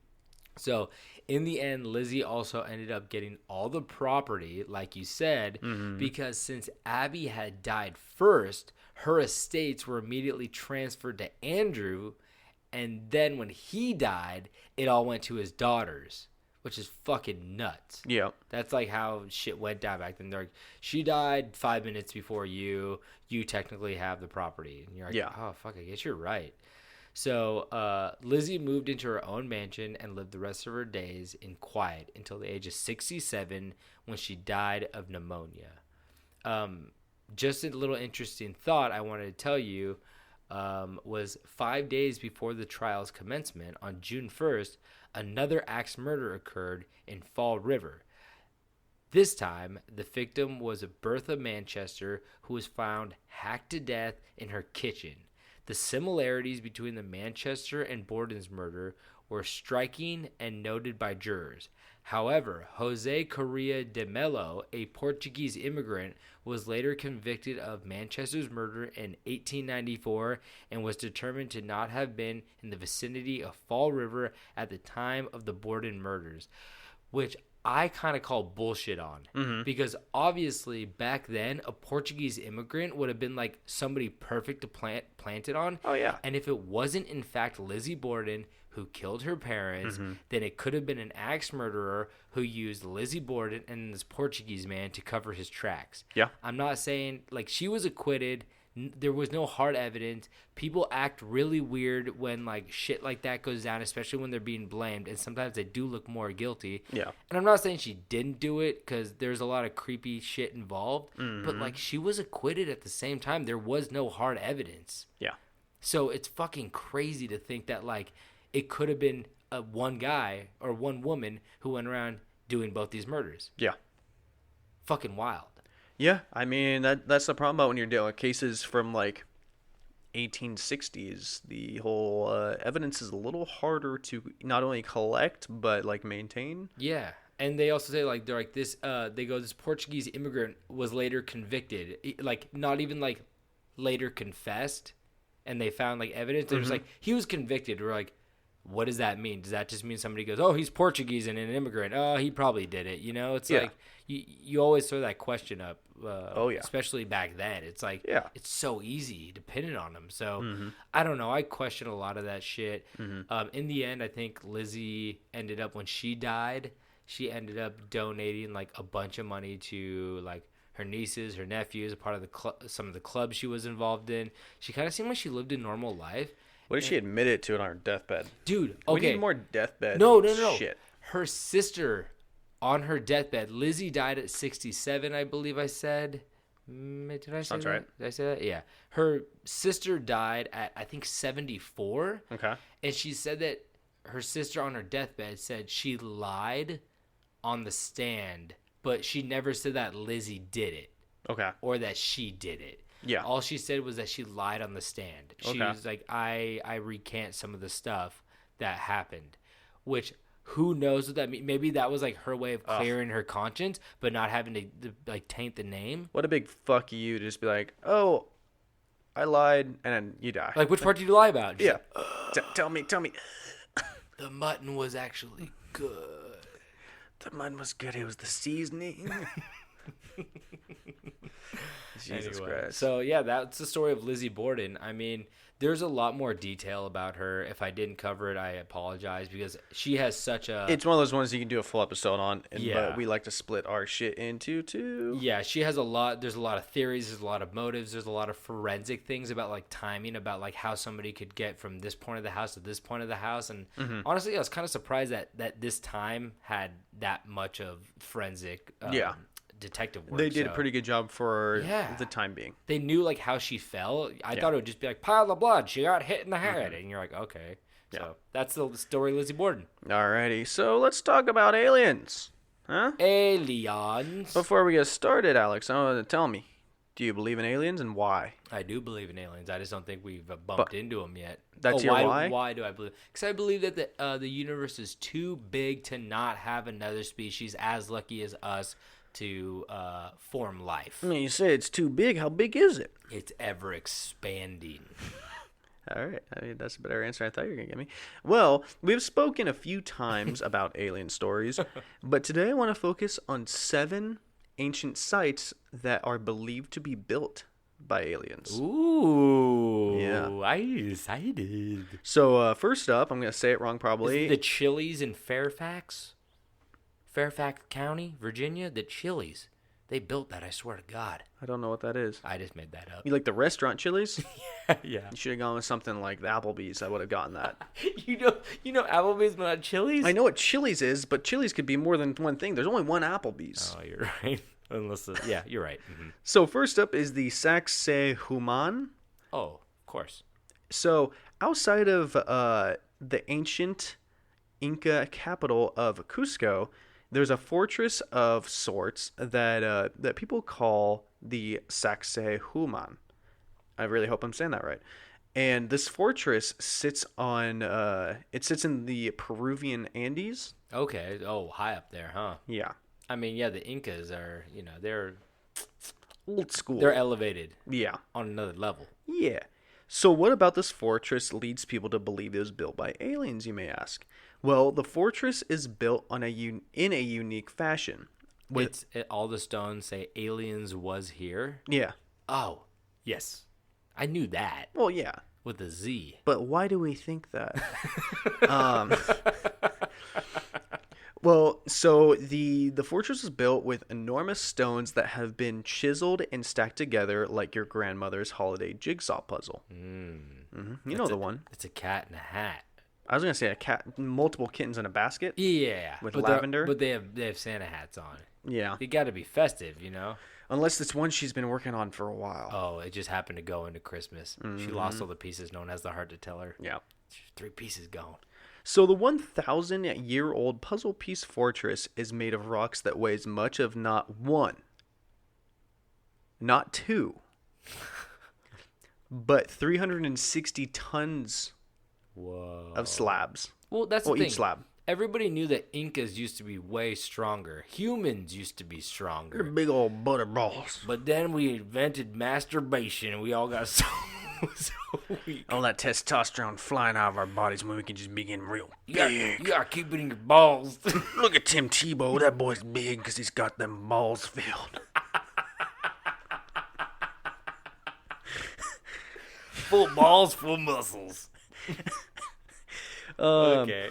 So in the end, Lizzie also ended up getting all the property, like you said, because since Abby had died first, her estates were immediately transferred to Andrew. And then when he died, it all went to his daughters, which is fucking nuts. Yeah. That's like how shit went down back then. They're like, she died 5 minutes before you technically have the property. And you're like, oh, fuck, I guess you're right. So Lizzie moved into her own mansion and lived the rest of her days in quiet until the age of 67 when she died of pneumonia. Just a little interesting thought I wanted to tell you was 5 days before the trial's commencement, on June 1st, another axe murder occurred in Fall River. This time, the victim was Bertha Manchester, who was found hacked to death in her kitchen. The similarities between the Manchester and Borden's murder were striking and noted by jurors. However, Jose Correa de Mello, a Portuguese immigrant, was later convicted of Manchester's murder in 1894 and was determined to not have been in the vicinity of Fall River at the time of the Borden murders, which I kind of call bullshit on, because obviously back then a Portuguese immigrant would have been like somebody perfect to plant it on. Oh yeah. And if it wasn't in fact Lizzie Borden who killed her parents, then it could have been an axe murderer who used Lizzie Borden and this Portuguese man to cover his tracks. Yeah. I'm not saying like she was acquitted. There was no hard evidence. People act really weird when like shit like that goes down, especially when they're being blamed, and sometimes they do look more guilty. Yeah. And I'm not saying she didn't do it because there's a lot of creepy shit involved, but like she was acquitted at the same time. There was no hard evidence. Yeah. So it's fucking crazy to think that like it could have been one guy or one woman who went around doing both these murders. Yeah. Fucking wild. Yeah, I mean, that's the problem about when you're dealing with cases from, like, 1860s. The whole evidence is a little harder to not only collect, but, like, maintain. Yeah, and they also say, like, they're like this, this Portuguese immigrant was later convicted. Like, not even, like, later confessed, and they found, like, evidence. They're just like, he was convicted. We're like, what does that mean? Does that just mean somebody goes, oh, he's Portuguese and an immigrant? Oh, he probably did it. You know, it's like you always throw that question up. Especially back then. It's like, it's so easy depending on them. So I don't know. I question a lot of that shit. In the end, I think Lizzie ended up, when she died, she ended up donating like a bunch of money to like her nieces, her nephews, a part of the some of the clubs she was involved in. She kind of seemed like she lived a normal life. What if she admitted to it on her deathbed? Dude, okay. We need more deathbed No. shit. Her sister, on her deathbed, Lizzie died at 67, I believe I said. Did I say That's that? right. Did I say that? Yeah. Her sister died at, I think, 74. Okay. And she said that her sister on her deathbed said she lied on the stand, but she never said that Lizzie did it. Okay. Or that she did it. Yeah. All she said was that she lied on the stand. She was like, I recant some of the stuff that happened, which who knows what that means. Maybe that was like her way of clearing her conscience, but not having to like taint the name. What a big fuck you to just be like, oh, I lied, and then you die. Like, which part did you lie about? Yeah. Tell me. The mutton was actually good. The mutton was good. It was the seasoning. Jesus Christ. So yeah, that's the story of Lizzie Borden. I mean, there's a lot more detail about her. If I didn't cover it, I apologize, because she has such a... It's one of those ones you can do a full episode on, but we like to split our shit into two. Yeah, she has a lot. There's a lot of theories. There's a lot of motives. There's a lot of forensic things about like timing, about like how somebody could get from this point of the house to this point of the house. And honestly, I was kind of surprised that this time had that much of forensic detective work. They did a pretty good job for the time being. They knew like how she fell. I thought it would just be like pile of blood. She got hit in the head, and you're like, okay. So that's the story of Lizzie Borden. Alrighty, so let's talk about aliens. Huh? Aliens. Before we get started, Alex, I want to tell me, do you believe in aliens and why? I do believe in aliens. I just don't think we've bumped into them yet. That's your why? Why do I believe? Because I believe that the universe is too big to not have another species as lucky as us to form life. I mean, you say it's too big. How big is it? It's ever expanding. All right. I mean, that's a better answer I thought you were going to give me. Well, we've spoken a few times about alien stories, but today I want to focus on 7 ancient sites that are believed to be built by aliens. Ooh. Yeah. I'm excited. So, first up, I'm going to say it wrong Is probably. it the Chili's in Fairfax County, Virginia? The Chili's. They built that, I swear to God. I don't know what that is. I just made that up. You like the restaurant Chili's? Yeah. You should have gone with something like the Applebee's. I would have gotten that. You know Applebee's but not Chili's? I know what Chili's is, but Chili's could be more than one thing. There's only one Applebee's. Oh, you're right. Yeah, you're right. Mm-hmm. So first up is the Sacsayhuaman. Oh, of course. So outside of the ancient Inca capital of Cusco, there's a fortress of sorts that people call the Sacsayhuaman. I really hope I'm saying that right. And this fortress sits on it sits in the Peruvian Andes. Okay. Oh, high up there, huh? Yeah. I mean, yeah, the Incas are, they're Old school. they're elevated Yeah. on another level. Yeah. So what about this fortress leads people to believe it was built by aliens, you may ask? Well, the fortress is built in a unique fashion. All the stones say aliens was here. Yeah. Oh, yes. I knew that Well, yeah. with a Z. But why do we think that? Well, so the fortress is built with enormous stones that have been chiseled and stacked together like your grandmother's holiday jigsaw puzzle. You know the one. It's a cat in a hat. I was gonna say a cat, multiple kittens in a basket. Yeah, With but lavender? But they have Santa hats on. Yeah, They got to be festive, unless it's one she's been working on for a while. Oh, it just happened to go into Christmas. She lost all the pieces. No one has the heart to tell her. Yeah. 3 pieces gone. So the 1,000-year-old puzzle piece fortress is made of rocks that weighs much of not 1, not 2, but 360 tons Whoa. of slabs. Well, that's the thing. Each slab. Everybody knew that Incas used to be way stronger. Humans used to be stronger. Big old butter balls. But then we invented masturbation and we all got so weak. All that testosterone flying out of our bodies when we can just begin real You big. gotta keep it in your balls. Look at Tim Tebow. That boy's big because he's got them balls filled. Full balls, full muscles. Okay.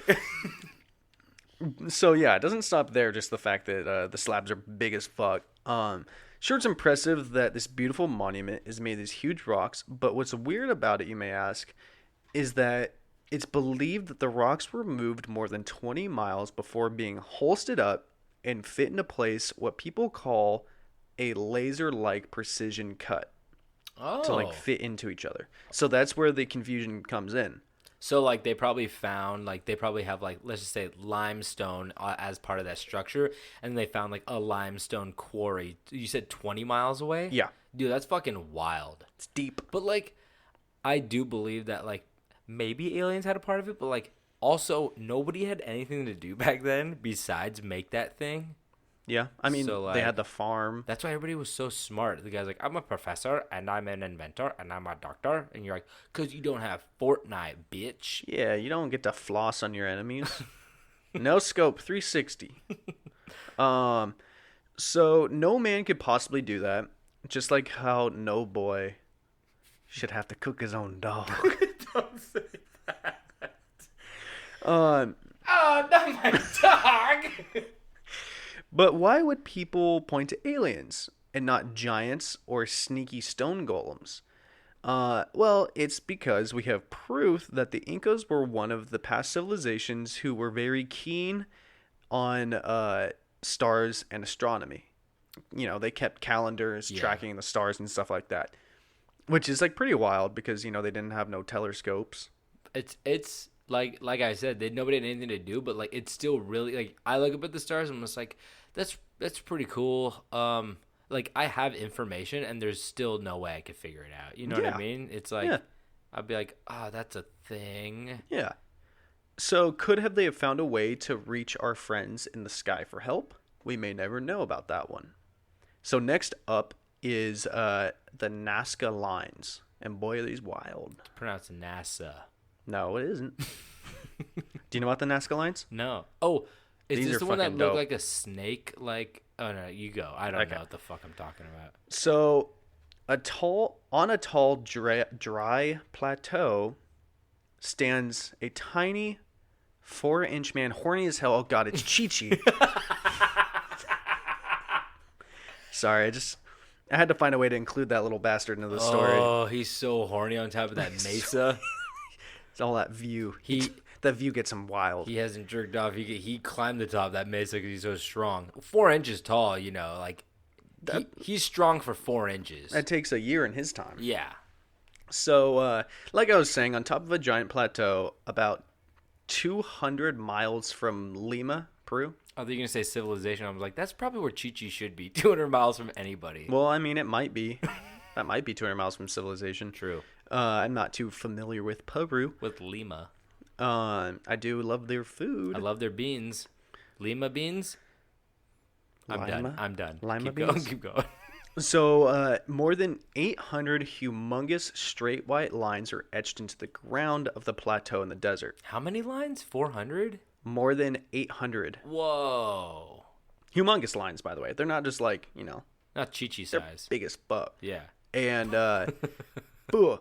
So yeah, it doesn't stop there. Just the fact that the slabs are big as fuck. Sure, it's impressive that this beautiful monument is made of these huge rocks. But what's weird about it, you may ask, is that it's believed that the rocks were moved more than 20 miles before being holstered up and fit into place. What people call a laser-like precision cut Oh. to fit into each other. So that's where the confusion comes in. So they probably found they probably have let's just say limestone as part of that structure, and they found a limestone quarry. You said 20 miles away? Yeah. Dude, that's fucking wild. It's deep. But I do believe that maybe aliens had a part of it, but also nobody had anything to do back then besides make that thing. Yeah. I mean, So, they had the farm. That's why everybody was so smart. The guy's like, I'm a professor, and I'm an inventor, and I'm a doctor. And you're like, because you don't have Fortnite, bitch. Yeah, you don't get to floss on your enemies. No scope, 360. So no man could possibly do that. Just like how no boy should have to cook his own dog. Don't say that. Um, Oh, not my dog. but why would people point to aliens and not giants or sneaky stone golems? Well, it's because we have proof that the Incas were one of the past civilizations who were very keen on stars and astronomy. They kept calendars tracking the stars and stuff like that, which is pretty wild because they didn't have no telescopes. It's like I said, nobody had anything to do, but like it's still really like I look up at the stars and I'm just like, that's pretty cool. Like I have information and there's still no way I could figure it out. You know what I mean? It's like I'd be like, that's a thing. Yeah. So they have found a way to reach our friends in the sky for help? We may never know about that one. So next up is the Nazca lines, and boy, are these wild. It's pronounced NASA. No, it isn't. Do you know about the Nazca lines? No. Oh, is These this are the one that fucking looked dope. like a snake? Like, oh no, you go. I don't Okay. know what the fuck I'm talking about. So, on a tall, dry plateau stands a tiny 4-inch man, horny as hell. Oh god, it's Chi-Chi. Sorry, I had to find a way to include that little bastard into the story. Oh, he's so horny on top of that mesa. It's all that view. That view gets him wild. He hasn't jerked off. He climbed the top of that mesa because he's so strong. 4 inches tall, you know, like he's strong for 4 inches. That takes a year in his time. Yeah. So, like I was saying, on top of a giant plateau, about 200 miles from Lima, Peru. Oh, they're gonna say civilization. I was like, that's probably where Chi-Chi should be. 200 miles from anybody. Well, I mean, it might be. That might be 200 miles from civilization. True. I'm not too familiar with Peru. With Lima. I do love their food. I love their beans. Lima beans? I'm done. Lima keep beans? going, keep going. So, more than 800 humongous straight white lines are etched into the ground of the plateau in the desert. How many lines? 400? More than 800. Whoa. Humongous lines, by the way. They're not just like, Not Chi-Chi they're size. big as fuck. Yeah. And, boo.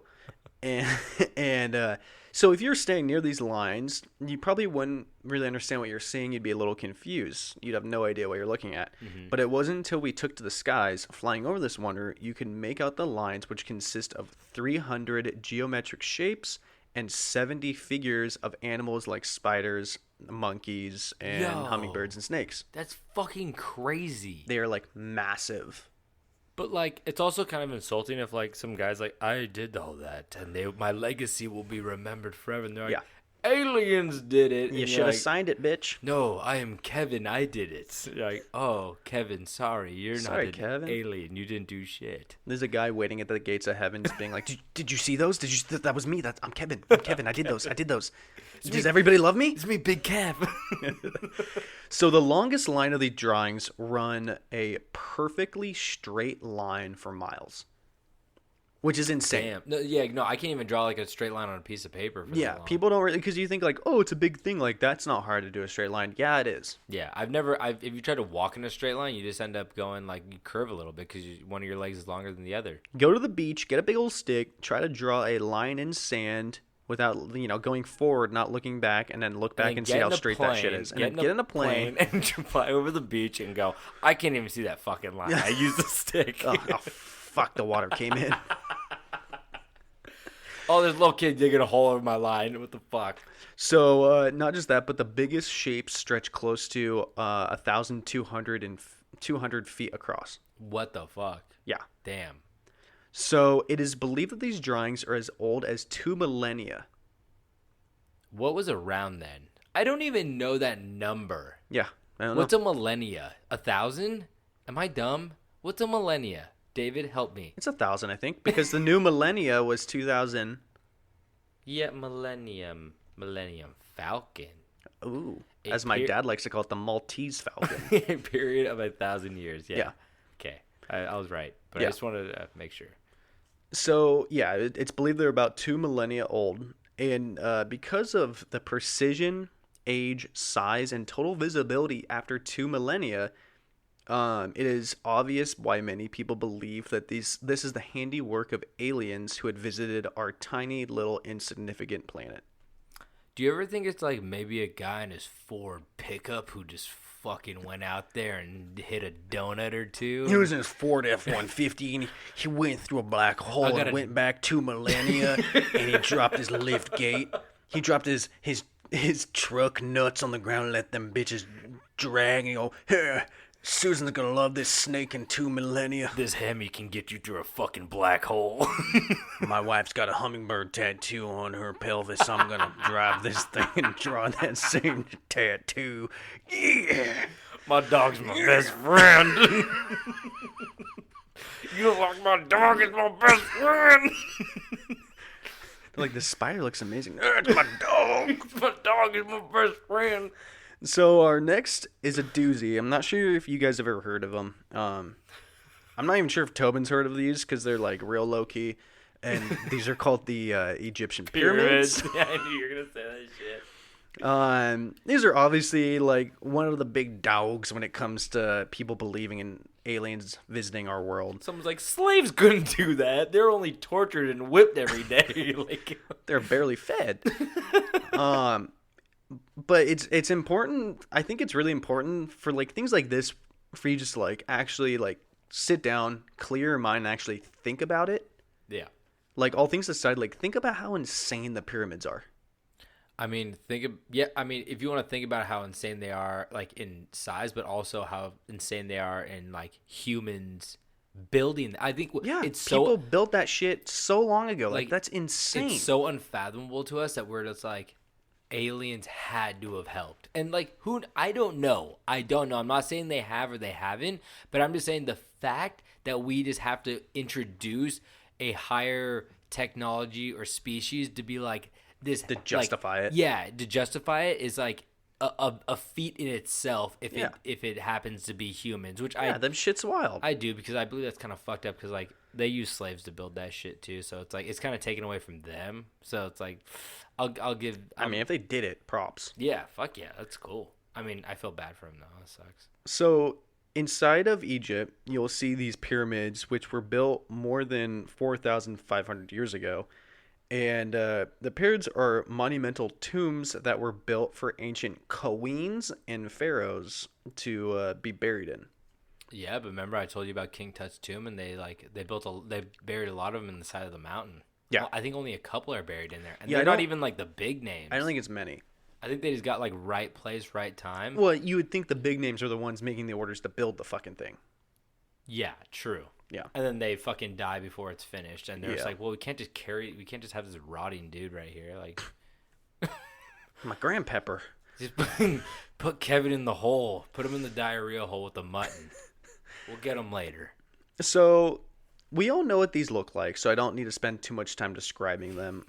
And so if you're staying near these lines, you probably wouldn't really understand what you're seeing. You'd be a little confused. You'd have no idea what you're looking at. Mm-hmm. But it wasn't until we took to the skies, flying over this wonder, you can make out the lines, which consist of 300 geometric shapes and 70 figures of animals like spiders, monkeys, and hummingbirds and snakes. That's fucking crazy. They are like massive. But like, it's also kind of insulting if like some guys like, I did all that and my legacy will be remembered forever. And they're like, aliens did it. You should have signed it, bitch. No, I am Kevin. I did it. You're like, oh, Kevin, sorry. You're not an Kevin. alien. You didn't do shit. There's a guy waiting at the gates of heaven just being like, did you see those? That was me. I'm Kevin. I did those. Does everybody love me? It's me, Big Kev. So the longest line of the drawings run a perfectly straight line for miles, which is insane. Damn. No, I can't even draw like a straight line on a piece of paper. For that long. People don't really, because you think like, oh, it's a big thing. Like, that's not hard to do a straight line. Yeah, it is. Yeah, if you try to walk in a straight line, you just end up going like you curve a little bit because one of your legs is longer than the other. Go to the beach, get a big old stick, try to draw a line in sand without, going forward, not looking back, and then look back and see how straight that shit is. And then get in a plane and fly over the beach and go, I can't even see that fucking line. I use the stick. oh, fuck, the water came in. Oh, there's a little kid digging a hole over my line. What the fuck? So, not just that, but the biggest shapes stretch close to 1,200 feet across. What the fuck? Yeah. Damn. So, it is believed that these drawings are as old as 2 millennia. What was around then? I don't even know that number. Yeah. I don't What's know. a millennia? 1,000? Am I dumb? What's a millennia? David, help me. It's 1,000, I think, because the new millennia was 2,000. Yeah, Millennium Falcon. Ooh. As my dad likes to call it, the Maltese Falcon. A period of 1,000 years. Yeah. Okay. I was right, but I just wanted to make sure. So, yeah, it's believed they're about 2 millennia old. And because of the precision, age, size, and total visibility after 2 millennia, it is obvious why many people believe that this is the handiwork of aliens who had visited our tiny little insignificant planet. Do you ever think it's like maybe a guy in his Ford pickup who just fucking went out there and hit a donut or two? He was in his Ford F-150 and he went through a black hole and went back 2 millennia and he dropped his lift gate. He dropped his truck nuts on the ground and let them bitches drag and go, Susan's gonna love this snake in 2 millennia. This Hemi can get you through a fucking black hole. My wife's got a hummingbird tattoo on her pelvis. I'm gonna drive this thing and draw that same tattoo. Yeah. My dog's my best friend. You look like my dog is my best friend. Like, the spider looks amazing. It's my dog. My dog is my best friend. So our next is a doozy. I'm not sure if you guys have ever heard of them. I'm not even sure if Tobin's heard of these because they're like real low key. And these are called the Egyptian pyramids. Yeah, I knew you were gonna say that shit. These are obviously like one of the big dogs when it comes to people believing in aliens visiting our world. Someone's like, slaves couldn't do that. They're only tortured and whipped every day. Like, They're barely fed. But it's important. I think it's really important for like things like this for you just to like actually like sit down, clear your mind, and actually think about it. yeah. Like, all things aside, like, think about how insane the pyramids are. I mean, if you want to think about how insane they are, like in size, but also how insane they are in like humans building. I think it's people built that shit so long ago. Like, that's insane. It's so unfathomable to us that we're just like, aliens had to have helped. And like, I don't know. I'm not saying they have or they haven't, but I'm just saying the fact that we just have to introduce a higher technology or species to be like this to justify it. Yeah, to justify it is like a feat in itself if it happens to be humans, which them shit's wild. I do, because I believe that's kind of fucked up because like they use slaves to build that shit too, so it's like it's kind of taken away from them. So it's like I'll give. I mean, if they did it, props. Yeah, fuck yeah, that's cool. I mean, I feel bad for him though. That sucks. So inside of Egypt, you'll see these pyramids, which were built more than 4,500 years ago. And the pyramids are monumental tombs that were built for ancient queens and pharaohs to be buried in. Yeah, but remember I told you about King Tut's tomb, and they buried a lot of them in the side of the mountain. Yeah, well, I think only a couple are buried in there, and yeah, they're not even like the big names. I don't think it's many. I think they just got like right place, right time. Well, you would think the big names are the ones making the orders to build the fucking thing. Yeah, true. Yeah. And then they fucking die before it's finished, and they're just Yeah. like, well, we can't just have this rotting dude right here. Like, My grandpepper. just put Kevin in the hole. Put him in the diarrhea hole with the mutton. We'll get him later. So we all know what these look like, so I don't need to spend too much time describing them.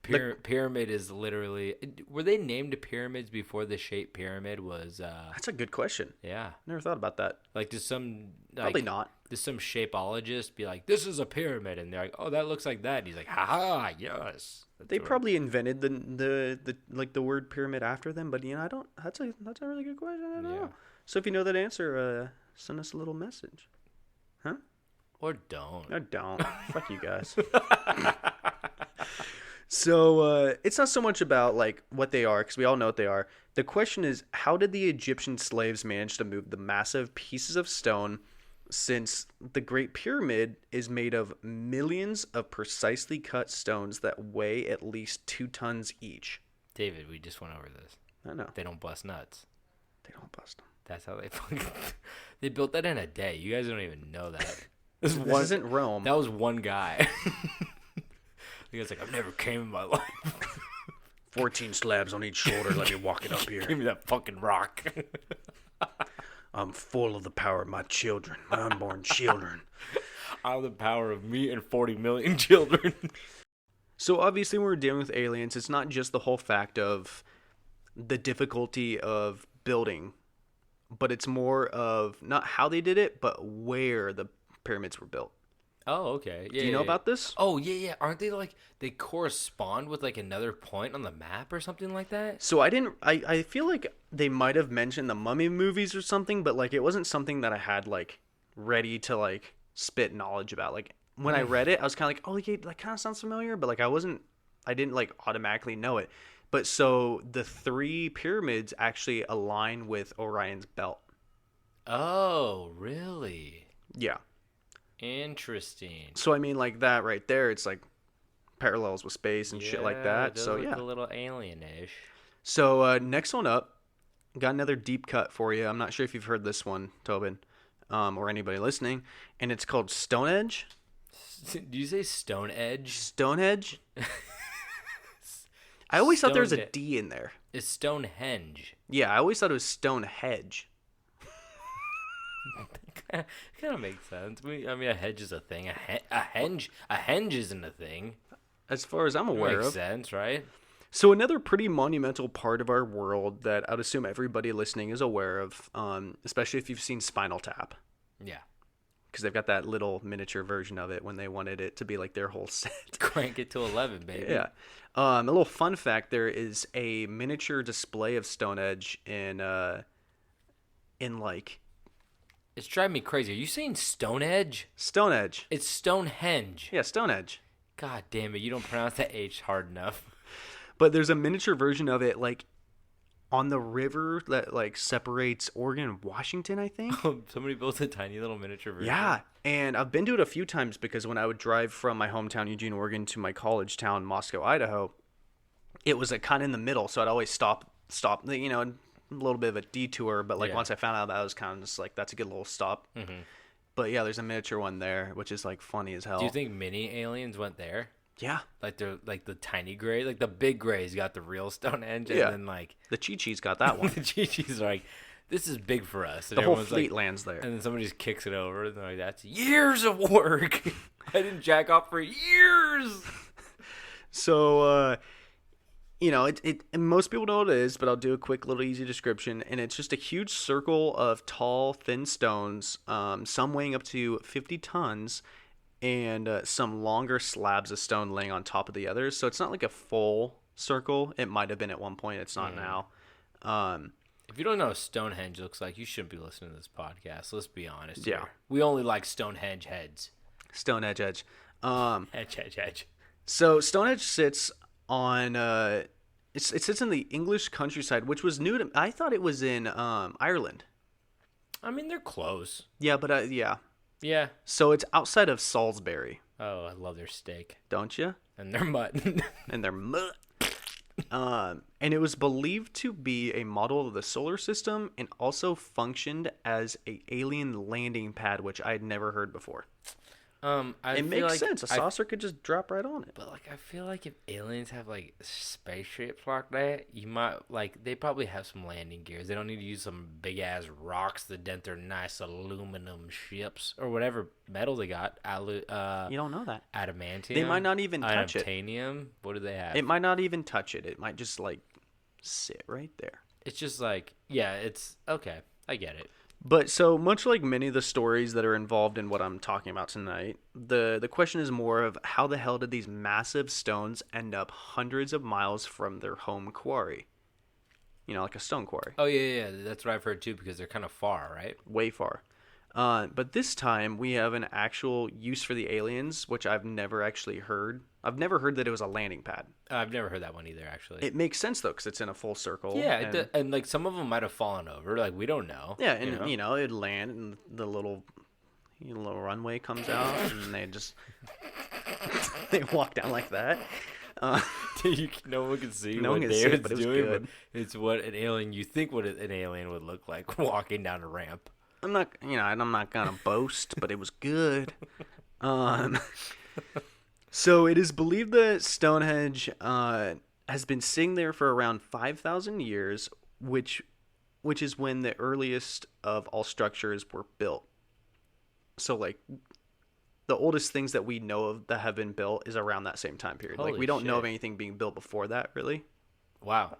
Pyramid is literally. Were they named pyramids before the shape pyramid was? That's a good question. Yeah. Never thought about that. Like, does some Probably not. Does some shapeologist be like, "This is a pyramid," and they're like, "Oh, that looks like that." And he's like, "Ha, yes." They probably invented the word pyramid after them, but I don't. That's a really good question. I don't know. So if you know that answer, send us a little message. Huh? Or don't. No, don't. Fuck you guys. So it's not so much about like what they are, because we all know what they are. The question is, how did the Egyptian slaves manage to move the massive pieces of stone, since the Great Pyramid is made of millions of precisely cut stones that weigh at least 2 tons each? David, we just went over this. I know. They don't bust nuts. They don't bust them. That's how they fucking... They built that in a day. You guys don't even know that. This isn't Rome. That was one guy. The guy's like, I've never came in my life. 14 slabs on each shoulder. Let me walk it up here. Give me that fucking rock. I'm full of the power of my children, my unborn children. I have the power of me and 40 million children. So obviously when we're dealing with aliens, it's not just the whole fact of the difficulty of building, but it's more of not how they did it, but where the pyramids were built. Oh, okay. Yeah, Do you know about this? Oh, yeah. Aren't they like, they correspond with like another point on the map or something like that? So I feel like they might have mentioned the Mummy movies or something, but like it wasn't something that I had like ready to like spit knowledge about. Like when I read it, I was kind of like, oh, yeah, that kind of sounds familiar, but like I didn't like automatically know it. But so the 3 pyramids actually align with Orion's belt. Oh, really? Yeah. Interesting. So I mean, like that right there, it's like parallels with space and shit like that. Those so look yeah, a little alien-ish. So next one up got another deep cut for you. I'm not sure if you've heard this one, Tobin, or anybody listening, and it's called Stonehenge. Do you say Stonehenge? Stonehenge? I always thought there was a D in there. It's Stonehenge. Yeah, I always thought it was Stonehenge. Kind of makes sense. I mean, a hedge is a thing. A henge isn't a thing. As far as I'm aware Makes of. sense, right? So another pretty monumental part of our world that I'd assume everybody listening is aware of, especially if you've seen Spinal Tap. Yeah. Because they've got that little miniature version of it when they wanted it to be like their whole set. Crank it to 11, baby. Yeah. A little fun fact, there is a miniature display of Stonehenge in like... It's driving me crazy. Are you saying Stonehenge? Stonehenge. It's Stonehenge. Yeah, Stonehenge. God damn it. You don't pronounce that H hard enough. But there's a miniature version of it, like, on the river that, like, separates Oregon and Washington, I think. Somebody built a tiny little miniature version. Yeah, and I've been to it a few times because when I would drive from my hometown, Eugene, Oregon, to my college town, Moscow, Idaho, it was, like, kind of in the middle, so I'd always stop, you know, a little bit of a detour, but, like, once I found out that, I was kind of just like, that's a good little stop. Mm-hmm. But, yeah, there's a miniature one there, which is, like, funny as hell. Do you think mini aliens went there? Yeah. Like they're like the tiny gray, like the big gray's got the real Stonehenge, and then like the Chi-Chi's got that one. the Chi-Chi's are like, this is big for us. And the whole everyone's fleet like, lands there. and then somebody just kicks it over, and they're like, that's years of work. I didn't jack off for years. So, you know, and most people know what it is, but I'll do a quick little easy description. And it's just a huge circle of tall, thin stones, some weighing up to 50 tons, and some longer slabs of stone laying on top of the others. So it's not like a full circle. It might have been at one point. It's not now. If you don't know what Stonehenge looks like, you shouldn't be listening to this podcast. Let's be honest. Yeah. Here. We only like Stonehenge heads. Stonehenge edge. Hedge. So Stonehenge sits on... it sits in the English countryside, which was new to... I thought it was in Ireland. I mean, they're close. Yeah, but yeah. Yeah. So it's outside of Salisbury. Oh, I love their steak. Don't you? And their mutton. And their mutt. And it was believed to be a model of the solar system and also functioned as a alien landing pad, which I had never heard before. It makes sense. A saucer could just drop right on it. But like, I feel like if aliens have like spaceships like that, you might like they probably have some landing gears. They don't need to use some big ass rocks to dent their nice aluminum ships or whatever metal they got. You don't know that. Adamantium. They might not even touch it. Titanium. What do they have? It might not even touch it. It might just like sit right there. It's just like, yeah, it's okay. I get it. But so much like many of the stories that are involved in what I'm talking about tonight, the question is more of how the hell did these massive stones end up hundreds of miles from their home quarry? You know, like a stone quarry. Oh, yeah. That's what I've heard too, because they're kind of far, right? Way far. But this time we have an actual use for the aliens, which I've never actually heard. I've never heard that it was a landing pad. I've never heard that one either, actually. It makes sense, though, because it's in a full circle. Yeah, and like some of them might have fallen over. Like, we don't know. Yeah, and, you know, it'd land, and the little runway comes out, and they just... they walk down like that. No one can see no what one can see it, David's but it was doing, good. but it's what an alien... You think what an alien would look like walking down a ramp. I'm not gonna boast, but it was good. So it is believed that Stonehenge has been sitting there for around 5,000 years, which is when the earliest of all structures were built. So like the oldest things that we know of that have been built is around that same time period. Holy like we don't know of shit. anything being built before that, really. Wow.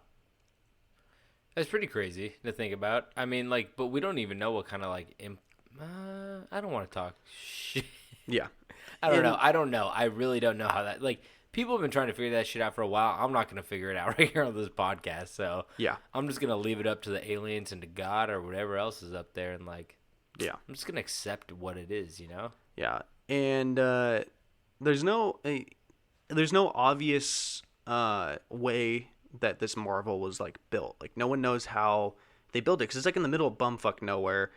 That's pretty crazy to think about. I mean, like, but we don't even know what kind of, like, I don't want to talk shit. Yeah. I don't know. I really don't know how that, like, people have been trying to figure that shit out for a while. I'm not going to figure it out right here on this podcast. So, yeah. I'm just going to leave it up to the aliens and to God or whatever else is up there. And, like, yeah. I'm just going to accept what it is, you know? Yeah. And there's no obvious way that this marvel was like built. Like no one knows how they built it because it's like in the middle of bumfuck nowhere.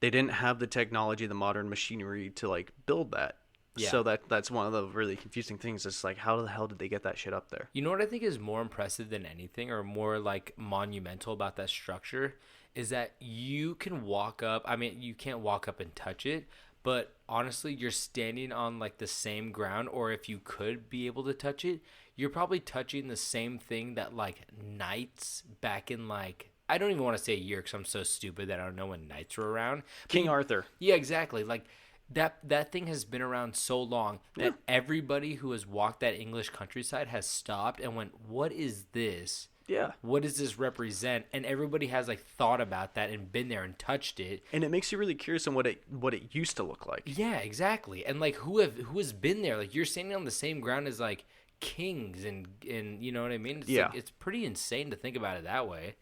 They didn't have the technology, the modern machinery to like build that. Yeah. So that's one of the really confusing things. It's like, how the hell did they get that shit up there? You know what I think is more impressive than anything, or more like monumental about that structure, is that you can walk up. I mean, you can't walk up and touch it, but honestly, you're standing on like the same ground, or if you could be able to touch it, you're probably touching the same thing that like knights back in like, I don't even want to say a year because I'm so stupid that I don't know when knights were around. King Arthur. Yeah, exactly. Like that thing has been around so long that everybody who has walked that English countryside has stopped and went, "What is this? Yeah. What does this represent?" And everybody has like thought about that and been there and touched it. And it makes you really curious on what it used to look like. Yeah, exactly. And like who has been there? Like you're standing on the same ground as like kings and you know what I mean? It's like, it's pretty insane to think about it that way.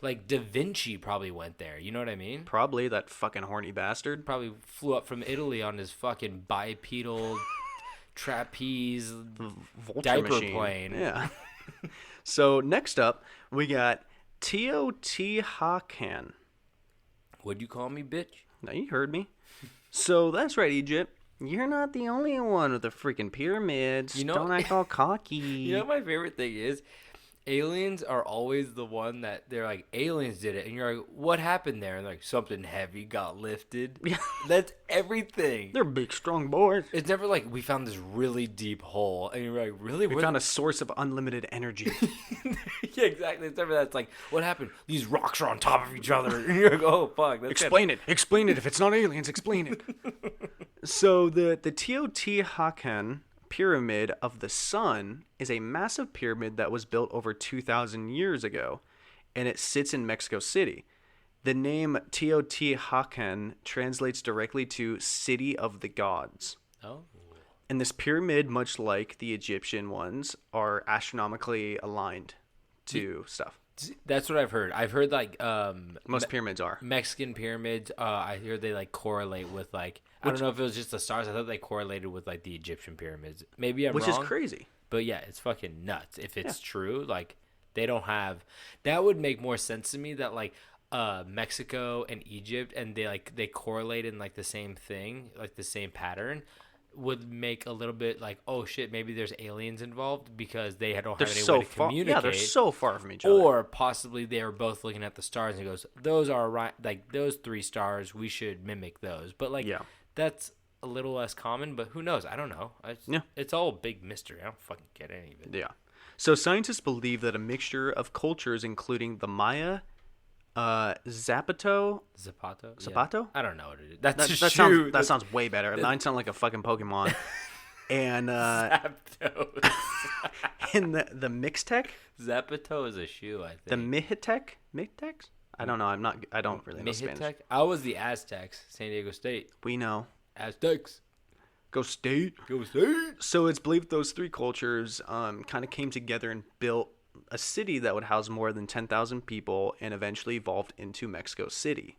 Like Da Vinci probably went there. You know what I mean? Probably, that fucking horny bastard. Probably flew up from Italy on his fucking bipedal trapeze Vulture diaper machine. plane. Yeah. So next up, we got Teotihuacan. What'd you call me, bitch? Now you heard me. So that's right, Egypt. You're not the only one with the freaking pyramids. You know- Don't act all cocky. You know what my favorite thing is? Aliens are always the one that they're like, aliens did it. And you're like, what happened there? And like, something heavy got lifted. Yeah. That's everything. They're big, strong boys. It's never like, we found this really deep hole. And you're like, really? We found a source of unlimited energy. Yeah, exactly. It's never that. It's like, what happened? These rocks are on top of each other. And you're like, oh, fuck. That's Explain it. Explain it. If it's not aliens, explain it. So the Teotihuacan Pyramid of the Sun is a massive pyramid that was built over 2,000 years ago, and it sits in Mexico City. The name Teotihuacan translates directly to City of the Gods. Oh. And this pyramid, much like the Egyptian ones, are astronomically aligned to stuff. That's what I've heard. I've heard like Most pyramids are. Mexican pyramids. I hear they like correlate with like, I don't know if it was just the stars. I thought they correlated with like the Egyptian pyramids. Maybe I'm Which wrong. is crazy. But yeah, it's fucking nuts. If it's true, like they don't have. That would make more sense to me. That like Mexico and Egypt, and they correlate in like the same thing, like the same pattern, would make a little bit like, oh shit, maybe there's aliens involved because they don't have any way to communicate. Yeah, they're so far from each other. Or possibly they were both looking at the stars and it goes, those are right, like those three stars, we should mimic those. But like, that's a little less common, but who knows? I don't know. It's all a big mystery. I don't fucking get any of it. Yeah. So scientists believe that a mixture of cultures, including the Maya, Zapato. Yeah. I don't know what it is. That's a that shoe. that sounds way better. Mine sound like a fucking Pokemon. And Zapdos. and the Mixtec, Zapato is a shoe, I think. the Mixtecs. I don't know. I don't really know Spanish. Mixtec? I was the Aztecs, San Diego State. We know. Aztecs. Go State. Go State. So it's believed those three cultures kind of came together and built a city that would house more than 10,000 people and eventually evolved into Mexico City,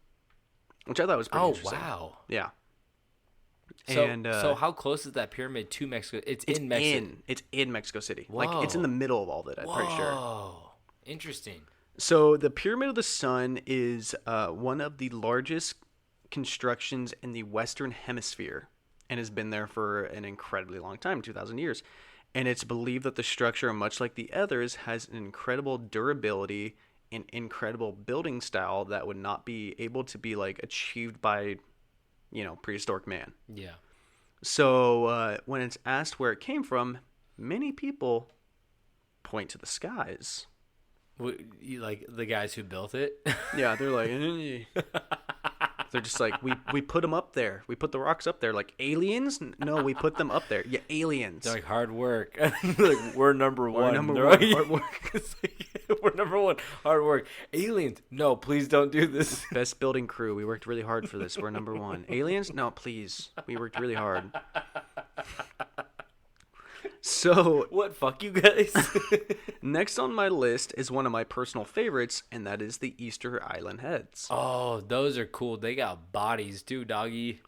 which I thought was pretty interesting. Oh, wow. Yeah. So how close is that pyramid to Mexico? It's in Mexico. It's in Mexico City. Whoa. Like, it's in the middle of all of it, I'm pretty sure. Oh, interesting. So the Pyramid of the Sun is one of the largest constructions in the Western Hemisphere and has been there for an incredibly long time, 2,000 years. And it's believed that the structure, much like the others, has an incredible durability and incredible building style that would not be able to be like achieved by, prehistoric man. Yeah. So when it's asked where it came from, many people point to the skies. You like the guys who built it? Yeah, they're like, they're just like, we put them up there. We put the rocks up there. Like, aliens? No, we put them up there. Yeah, aliens. They're like, hard work. Like, we're number one. We're number one, Like, hard work. It's like, we're number one, hard work. Aliens? No, please don't do this. Best building crew. We worked really hard for this. We're number one. Aliens? No, please. We worked really hard. So, What? Fuck you guys? next on my list is one of my personal favorites, and that is the Easter Island heads. Oh, those are cool. They got bodies too, doggy.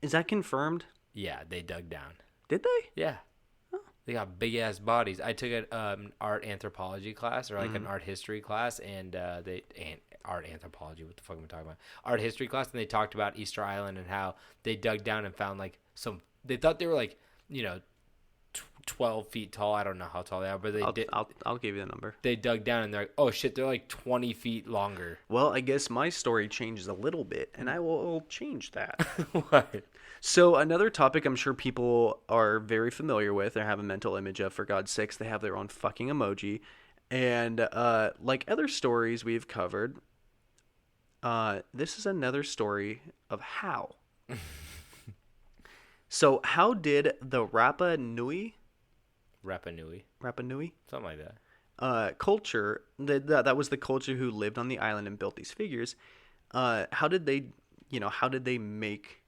Is that confirmed? Yeah, they dug down. Did they? Yeah. They got big ass bodies. I took an art anthropology class or like an art history class, and art anthropology. What the fuck am I talking about? Art history class, and they talked about Easter Island and how they dug down and found like some they thought they were like, 12 feet tall. I don't know how tall they are, but I'll give you the number. They dug down and they're like, oh shit, they're like 20 feet longer. Well, I guess my story changes a little bit, and I will change that. What? So another topic I'm sure people are very familiar with or have a mental image of, for God's sakes, they have their own fucking emoji. And like other stories we've covered, this is another story of how. So how did the Rapa Nui, Something like that. culture, that was the culture who lived on the island and built these figures, how did they make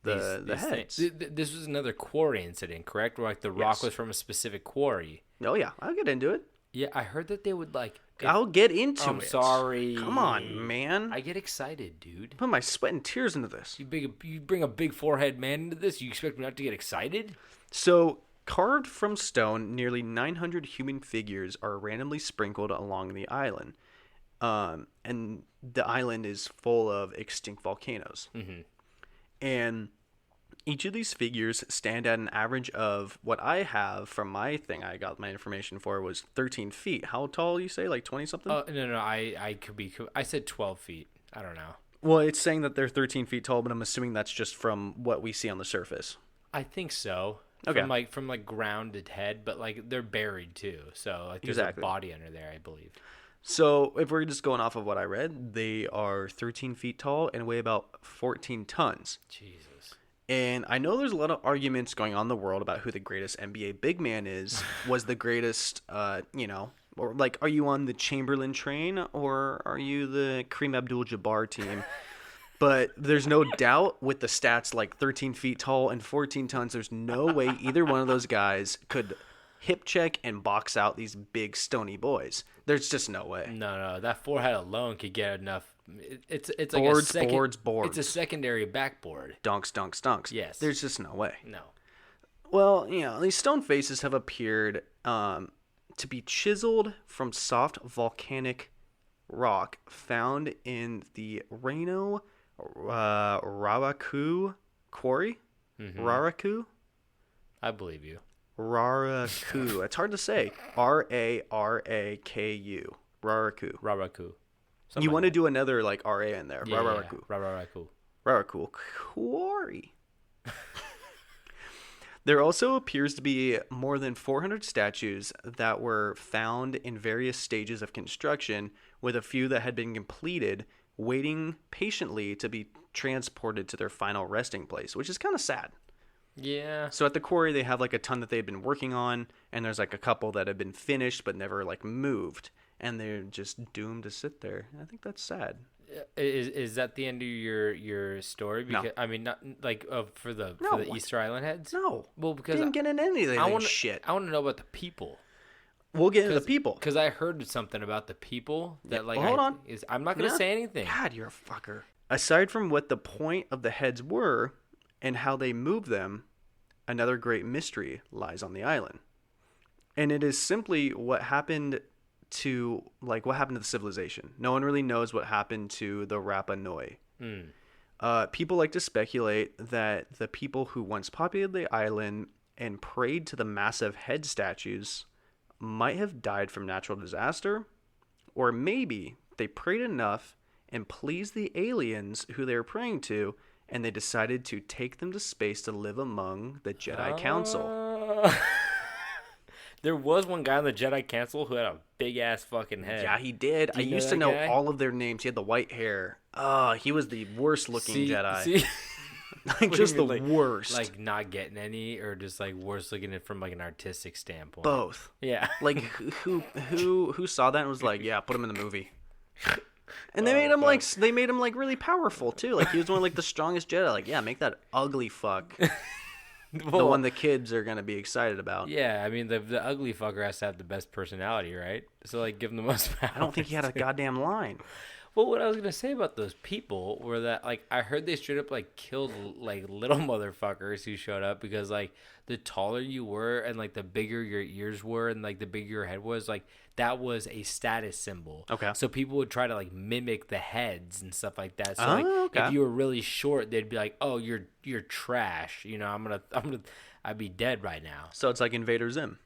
the heads? This was another quarry incident, correct? Where like the rock was from a specific quarry. Oh yeah, I'll get into it. Yeah, I heard that they would like. I'll get into it. I'm sorry. Come on, man. I get excited, dude. Put my sweat and tears into this. You bring a big forehead man into this. You expect me not to get excited? So, carved from stone, nearly 900 human figures are randomly sprinkled along the island. And the island is full of extinct volcanoes. Mm-hmm. And each of these figures stand at an average of what I have from my thing I got my information for was 13 feet. How tall you say? Like 20 something? No. I said 12 feet. I don't know. Well, it's saying that they're 13 feet tall, but I'm assuming that's just from what we see on the surface. I think so. Okay. From grounded head, but like they're buried too. So like there's Exactly. a body under there, I believe. So if we're just going off of what I read, they are 13 feet tall and weigh about 14 tons. Jesus. And I know there's a lot of arguments going on in the world about who the greatest NBA big man is, was the greatest, or like, are you on the Chamberlain train or are you the Kareem Abdul-Jabbar team? But there's no doubt with the stats like 13 feet tall and 14 tons, there's no way either one of those guys could hip check and box out these big stony boys. There's just no way. No, that forehead alone could get enough. It's like boards. It's a secondary backboard. Dunks. Yes. There's just no way. No. Well, these stone faces have appeared to be chiseled from soft volcanic rock found in the Reno Raraku quarry. Mm-hmm. Raraku? I believe you. Raraku. It's hard to say. Raraku. Raraku. You want to do another like RA in there. Yeah, Raraku. Raraku quarry. There also appears to be more than 400 statues that were found in various stages of construction, with a few that had been completed, waiting patiently to be transported to their final resting place, which is kind of sad. Yeah. So at the quarry, they have like a ton that they've been working on, and there's like a couple that have been finished but never like moved, and they're just doomed to sit there. I think that's sad. Is that the end of your story? Because No. I mean, not like for the Easter Island heads. No. Well, because Didn't get in anything. Shit. I want to know about the people. We'll get into the people. Because I heard something about the people that hold on. I'm not going to say anything. God, you're a fucker. Aside from what the point of the heads were and how they moved them, another great mystery lies on the island. And it is simply what happened to the civilization. No one really knows what happened to the Rapa Nui. People like to speculate that the people who once populated the island and prayed to the massive head statues might have died from natural disaster, or maybe they prayed enough and pleased the aliens who they were praying to, and they decided to take them to space to live among the Jedi Council. There was one guy on the Jedi Council who had a big ass fucking head. Yeah, he did. I used to know all of their names. He had the white hair. Oh, he was the worst looking Jedi. See? Like just the worst. Like not getting any, or just like worse looking from like an artistic standpoint. Both. Yeah. Like who saw that and was like, yeah, put him in the movie. And they made him like really powerful too. Like he was one of like the strongest Jedi. Like, yeah, make that ugly fuck. The one the kids are gonna be excited about. Yeah, I mean the ugly fucker has to have the best personality, right? So like give him the most power. I don't think he had a goddamn line. Well, what I was gonna say about those people were that, like, I heard they straight up like killed like little motherfuckers who showed up because like the taller you were and like the bigger your ears were and like the bigger your head was, like that was a status symbol. Okay. So people would try to like mimic the heads and stuff like that. So Oh, like okay. if you were really short, they'd be like, "Oh, you're trash." You know, I'd be dead right now. So it's like Invader Zim.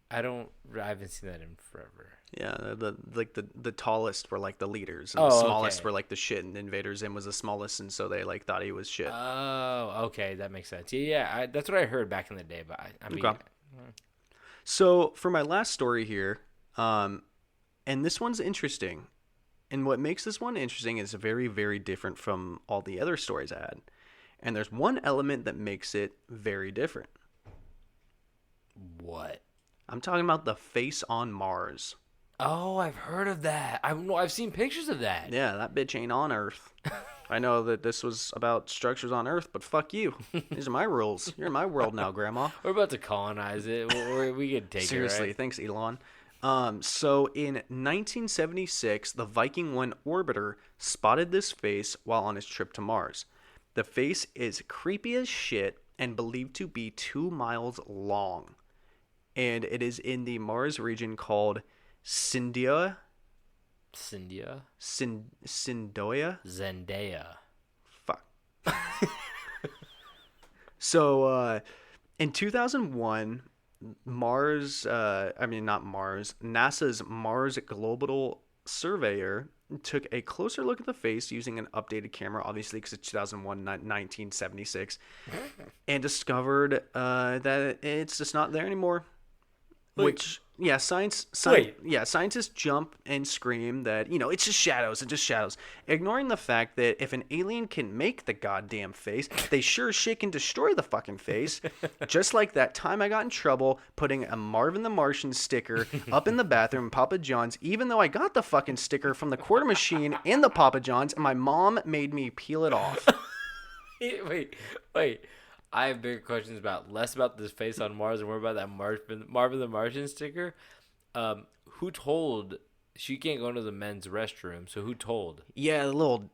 I haven't seen that in forever. Yeah, the tallest were like the leaders, and Oh, the smallest okay. were like the shit. And Invader Zim was the smallest, and so they like thought he was shit. Oh, okay, that makes sense. Yeah, that's what I heard back in the day. But I mean, Okay. So for my last story here, and this one's interesting, and what makes this one interesting is very, very different from all the other stories I had. And there's one element that makes it very different. what? I'm talking about the face on Mars. Oh, I've heard of that. I've seen pictures of that. Yeah, that bitch ain't on Earth. I know that this was about structures on Earth, but fuck you. These are my rules. You're in my world now, Grandma. We're about to colonize it. We can take Seriously, it. Right? thanks, Elon. So in 1976, the Viking 1 orbiter spotted this face while on his trip to Mars. The face is creepy as shit and believed to be 2 miles long. And it is in the Mars region called Syndoia. Cyndia, Syndoia? Zendaya. Fuck. So, in 2001, NASA's Mars Global Surveyor took a closer look at the face using an updated camera, obviously because it's 2001, not 1976, and discovered that it's just not there anymore. Which, yeah, scientists jump and scream that, it's just shadows, ignoring the fact that if an alien can make the goddamn face, they sure as shit can destroy the fucking face. Just like that time I got in trouble putting a Marvin the Martian sticker up in the bathroom in Papa John's, even though I got the fucking sticker from the quarter machine in the Papa John's, and my mom made me peel it off. Wait. I have bigger questions less about this face on Mars and more about that Marvin the Martian sticker. Who told she can't go into the men's restroom? So who told? Yeah, the little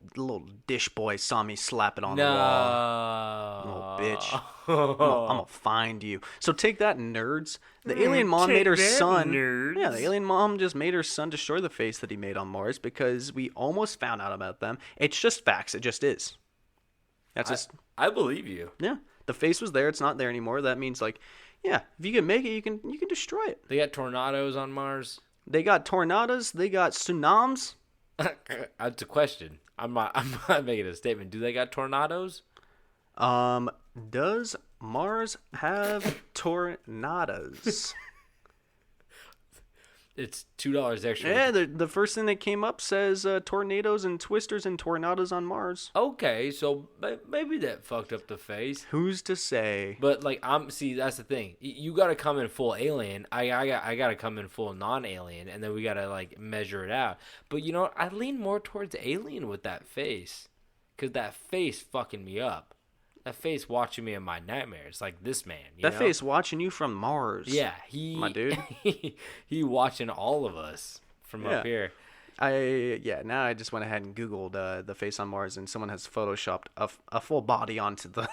dish boy saw me slap it on the wall. Little bitch. I'm gonna find you. So take that, nerds. The alien mom made her son. nerds. Yeah, the alien mom just made her son destroy the face that he made on Mars because we almost found out about them. It's just facts. It just is. That's just. I believe you. Yeah. The face was there. It's not there anymore. That means, like, yeah, if you can make it, you can destroy it. They got tornadoes on Mars. They got tornadoes. They got tsunamis. That's a question. I'm not making a statement. Do they got tornadoes? Does Mars have tornadoes? It's $2 extra. Yeah, the first thing that came up says tornadoes and twisters and tornadoes on Mars. Okay, so maybe that fucked up the face. Who's to say? But like that's the thing. You got to come in full alien. I got to come in full non-alien, and then we got to like measure it out. But you know what? I lean more towards alien with that face, cause that face fucking me up. That face watching me in my nightmares, like this man. That face watching you from Mars. Yeah, my dude. he watching all of us from up here. Now I just went ahead and Googled the face on Mars, and someone has photoshopped a full body onto the.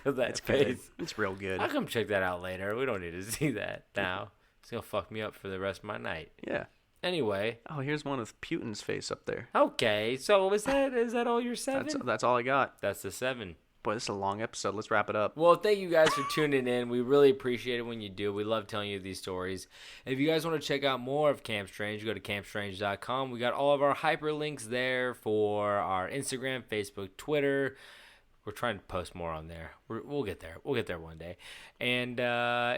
That face. It's real good. I'll come check that out later. We don't need to see that now. It's gonna fuck me up for the rest of my night. Yeah. Anyway. Oh, here's one with Putin's face up there. Okay, so is that all your 7? That's all I got. That's the 7. Boy, this is a long episode. Let's wrap it up. Well, thank you guys for tuning in. We really appreciate it when you do. We love telling you these stories. If you guys want to check out more of Camp Strange, go to campstrange.com. We got all of our hyperlinks there for our Instagram, Facebook, Twitter. We're trying to post more on there. We'll get there. We'll get there one day. And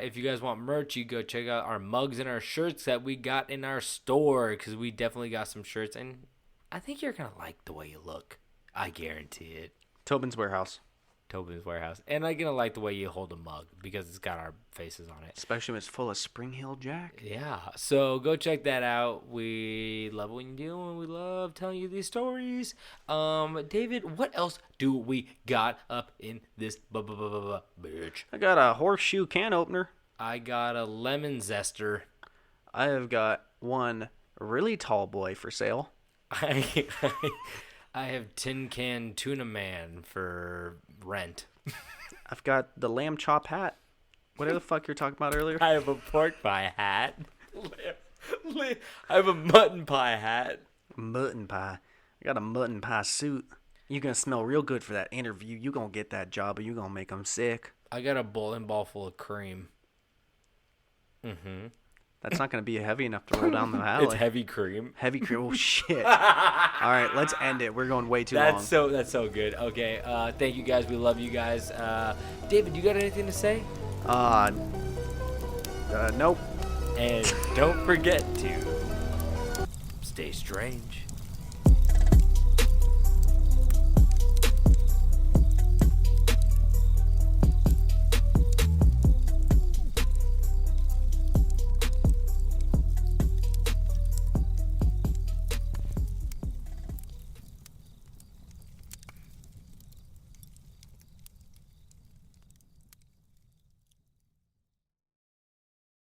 if you guys want merch, you go check out our mugs and our shirts that we got in our store, because we definitely got some shirts. And I think you're going to like the way you look. I guarantee it. Tobin's Warehouse. Tobin's Warehouse. And I'm going to like the way you hold a mug, because it's got our faces on it. Especially when it's full of Spring Hill Jack. Yeah. So go check that out. We love what you do, and we love telling you these stories. David, what else do we got up in this bitch? I got a horseshoe can opener. I got a lemon zester. I have got one really tall boy for sale. I have tin can tuna man for rent. I've got the lamb chop hat. Whatever the fuck you're talking about earlier. I have a pork pie hat. I have a mutton pie hat. Mutton pie. I got a mutton pie suit. You're going to smell real good for that interview. You're going to get that job, or you're going to make them sick. I got a bowling ball full of cream. That's not going to be heavy enough to roll down the alley. It's heavy cream. Heavy cream. Oh, shit. All right, let's end it. We're going way too long. That's so good. Okay, thank you guys. We love you guys. David, you got anything to say? Nope. And don't forget to stay strange.